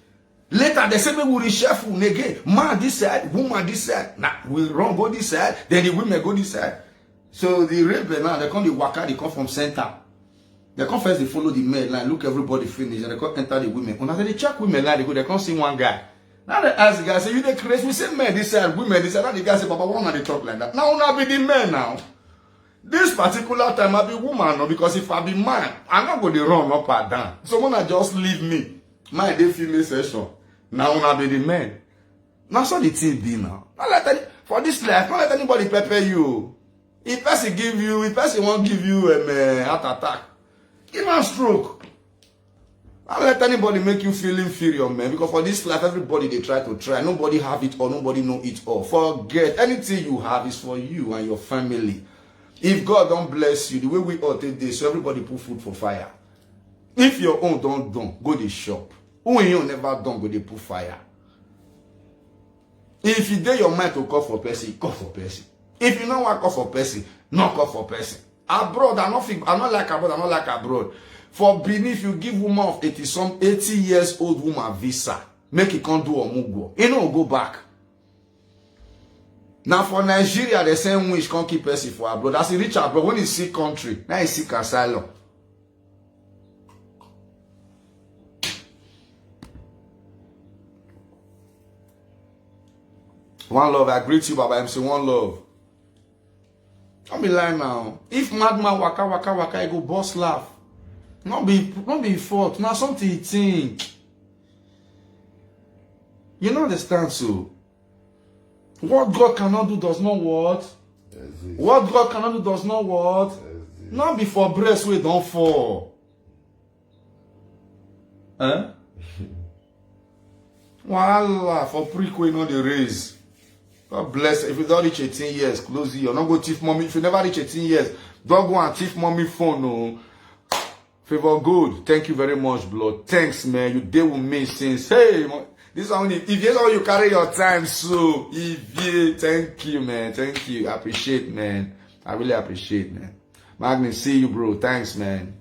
Later they say we will reshuffle again. Man this side, woman this side. Now we run go this side, then the women go this side. So the river now they come the waka, they come from center. They come first, they follow the men line, look everybody finish, and they come enter the women. When they check women line, they come see one guy. Now they ask the guy, say, you the crazy? We say men this side, women this side. Now the guy say, Papa, why not they talk like that? Now I be the men now. This particular time I be woman, no, because if I be man, I'm not going to run up and down. So when I just leave me, my day female session. Now I be the men. Now so the thing be now. Not let any, for this life, not let anybody pepper you. If person give you, if person won't give you a heart attack, give him a stroke. Don't let anybody make you feel inferior, man. Because for this life, everybody they try to try. Nobody have it all. Nobody know it all. Forget. Anything you have is for you and your family. If God don't bless you, the way we all take this, so everybody put food for fire. If your own don't go the shop. Who you never done, go they put fire. If you dare your mind to call for person, call for person. If you don't want to call for person, not call for person. Abroad, I'm not like abroad, I'm not like abroad. For Benin, if you give woman of 80 years old woman visa, make it come do omugo. You know, go back. Now for Nigeria, the same wish can't keep person for abroad. That's a rich abroad. When you see country, now you seek asylum. One love, I greet you, Baba MC. One love. Don't be lying now. If madman waka, you go boss laugh. Not be fault. Now something you think. You don't understand, so. What God cannot do does not what? What God cannot do does not what? Not before breast we don't fall. Eh? Voila, for pre-queen on the raise. God bless. If you don't reach 18 years, close your. Not go thief mommy. If you never reach 18 years, don't go and thief mommy phone. No. Favor good. Thank you very much, blood. Thanks, man. You deal with me since. Hey, this one. If you know you carry your time, so if you, thank you, man. Thank you. I appreciate, man. I really appreciate, man. Magnus, see you, bro. Thanks, man.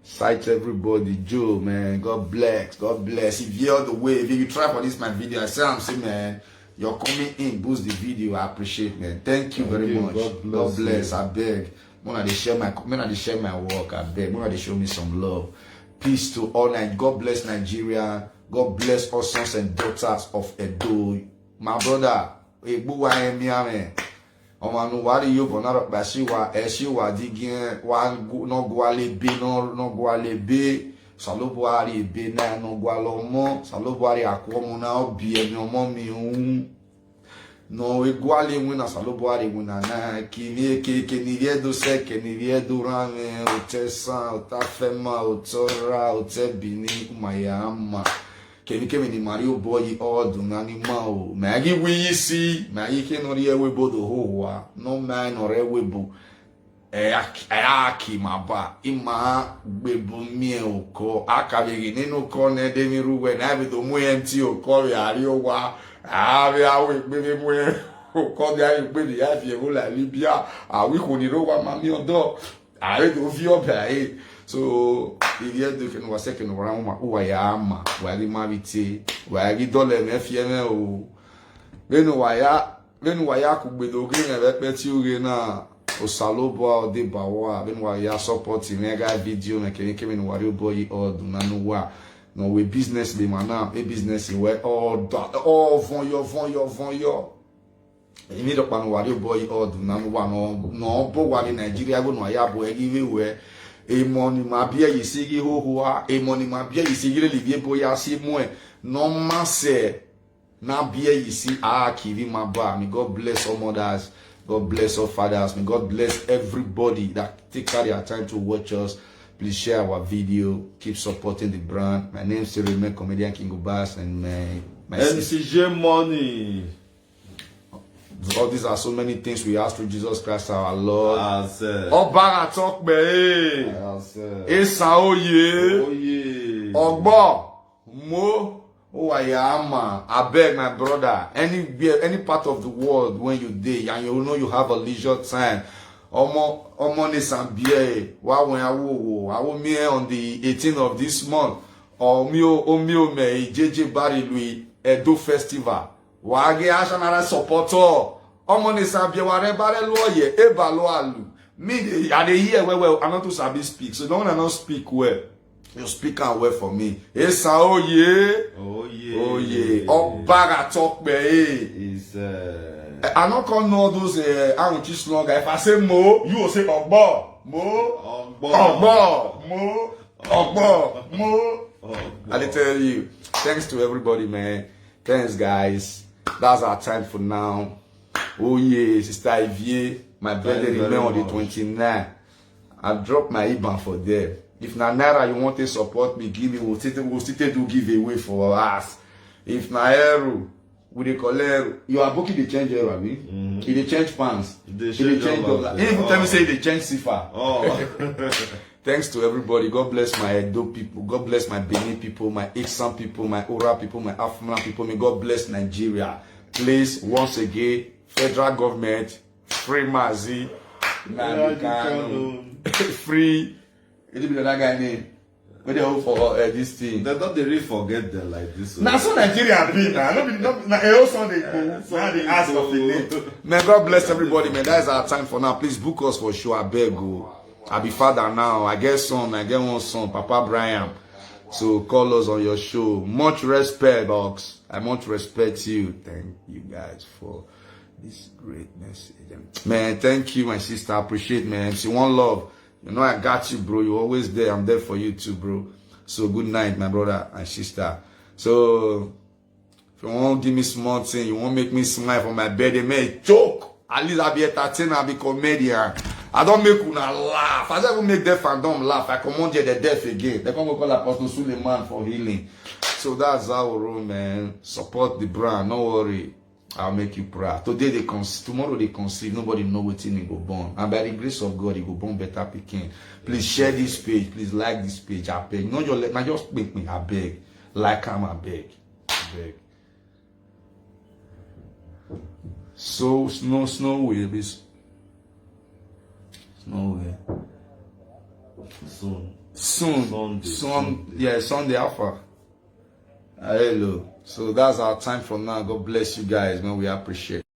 Sight everybody, Joe, man. God bless. God bless. If you're all the way, if you try for this my video, I say I'm saying, man, you're coming in, boost the video. I appreciate, man. Thank you very much. God bless. I beg. When they share my work, I beg. When they show me some love. Peace to all night. God bless Nigeria. God bless all sons and daughters of Edo. My brother, man. Omanu wari yo bonaro basi wa esi wa digin wa no gwale be no gwale be salobo ari be na no gwalo mo salobo ari akwo na obi emi omo mi un no e gwale mu na salobo ari mu na kini ni riedo se ke ni riedo rame o tesa o tafema o tora o tebini umayama kemi ni Mario boy odu na ni ma o ma gi wi si ma yi ke no ri ewe bodo ho wa no ma no re webu aki ma ba ima gbebu mi o ko aka bi ninu ko ne de mi ruwe na bi do mu enti o ko ri ari o wa abi awe gbe mu o ko bi ari gbe ya fi e la Libya awi ko ni ro wa ma mi odo are do fi oba so il y a de que nous voici que nous vraiment ou ya ma wa ri ma biti wa ri dole me fie me o benu wa ya ku gbedo green e pe ti ore na o salobo o de bawa benu wa ya support mega video me ke me no wa ri boy o do na no wa no we business be mana e business we all von yo imi do pa no wa ri boy o do na no wa no bo wa ri Nigeria go no ya bo e give we money ma bia yisigi hohoa money ma bia yisigi le vie boya si moe no mase na bia yisi kivi ma ba. May God bless all mothers, God bless all fathers, may God bless everybody that take out their time to watch us. Please share our video, keep supporting the brand. My name still remain comedian King Ubas and my MCJ Money. All these are so many things we ask through Jesus Christ our Lord. Obara talk me. Esa oye. Ogbo. Mo. Owayama. I beg my brother. Any part of the world when you dey and you know you have a leisure time. Omo ne sambie. Wa when I will me on the 18th of this month. Omio me JJ Barry Louis Edo Festival. Wage ashanara supporter omo ne sabia ware bare lawyer e ba lo alu me I dey hear well I not to sabi speak so don't not speak well you speak am well for me esa oye obaga talk me is I not call know those anchi slong if I say mo you will say ogbo I tell you thanks to everybody man. Thanks guys. That's our time for now. Oh yeah, Sister Ivie, my birthday remain on the 29th. I dropped my IBAN for there. If na naira you want to support me, give me. We'll still do giveaway for us. If na euro, we dey collect. You are booking the change euro, abi? If they change pounds, if they change dollar. Even tell me say they change CFA. Thanks to everybody. God bless my Edo people. God bless my Benin people, my Iksan people, my Ora people, my Afman people. May God bless Nigeria. Please, once again, federal government, free Mazi, free. It be that guy name. What they hope for this thing? They don't really forget them like this. Now, so Nigeria be now. Now, also they go. Now they ask of the name. May God bless everybody. Man, that is our time for now. Please book us for sure. I beg you. I be father now. I get son. I get one son, Papa Brian. So call us on your show. Much respect, box. I much respect you. Thank you guys for this great message. Man, thank you, my sister. I appreciate, man. MC One Love. You know I got you, bro. You're always there. I'm there for you too, bro. So good night, my brother and sister. So if you want to give me small thing, you want to make me smile for my birthday, man, joke. At least I be entertainer, I be comedian. I don't make una laugh. I don't make deaf and dumb laugh. I come on the deaf again. They come go call Apostle Suleiman for healing. So that's our room, man. Support the brand. No worry. I'll make you proud. Today they tomorrow they conceive. Nobody know what thing go born. And by the grace of God, he go born better picking. Please share this page. Please like this page. I beg. No, just make me. I beg. Like him. I beg. I beg. So snow will be. Snow will. Sunday Alpha. Hello. So that's our time for now. God bless you guys, man. We appreciate it.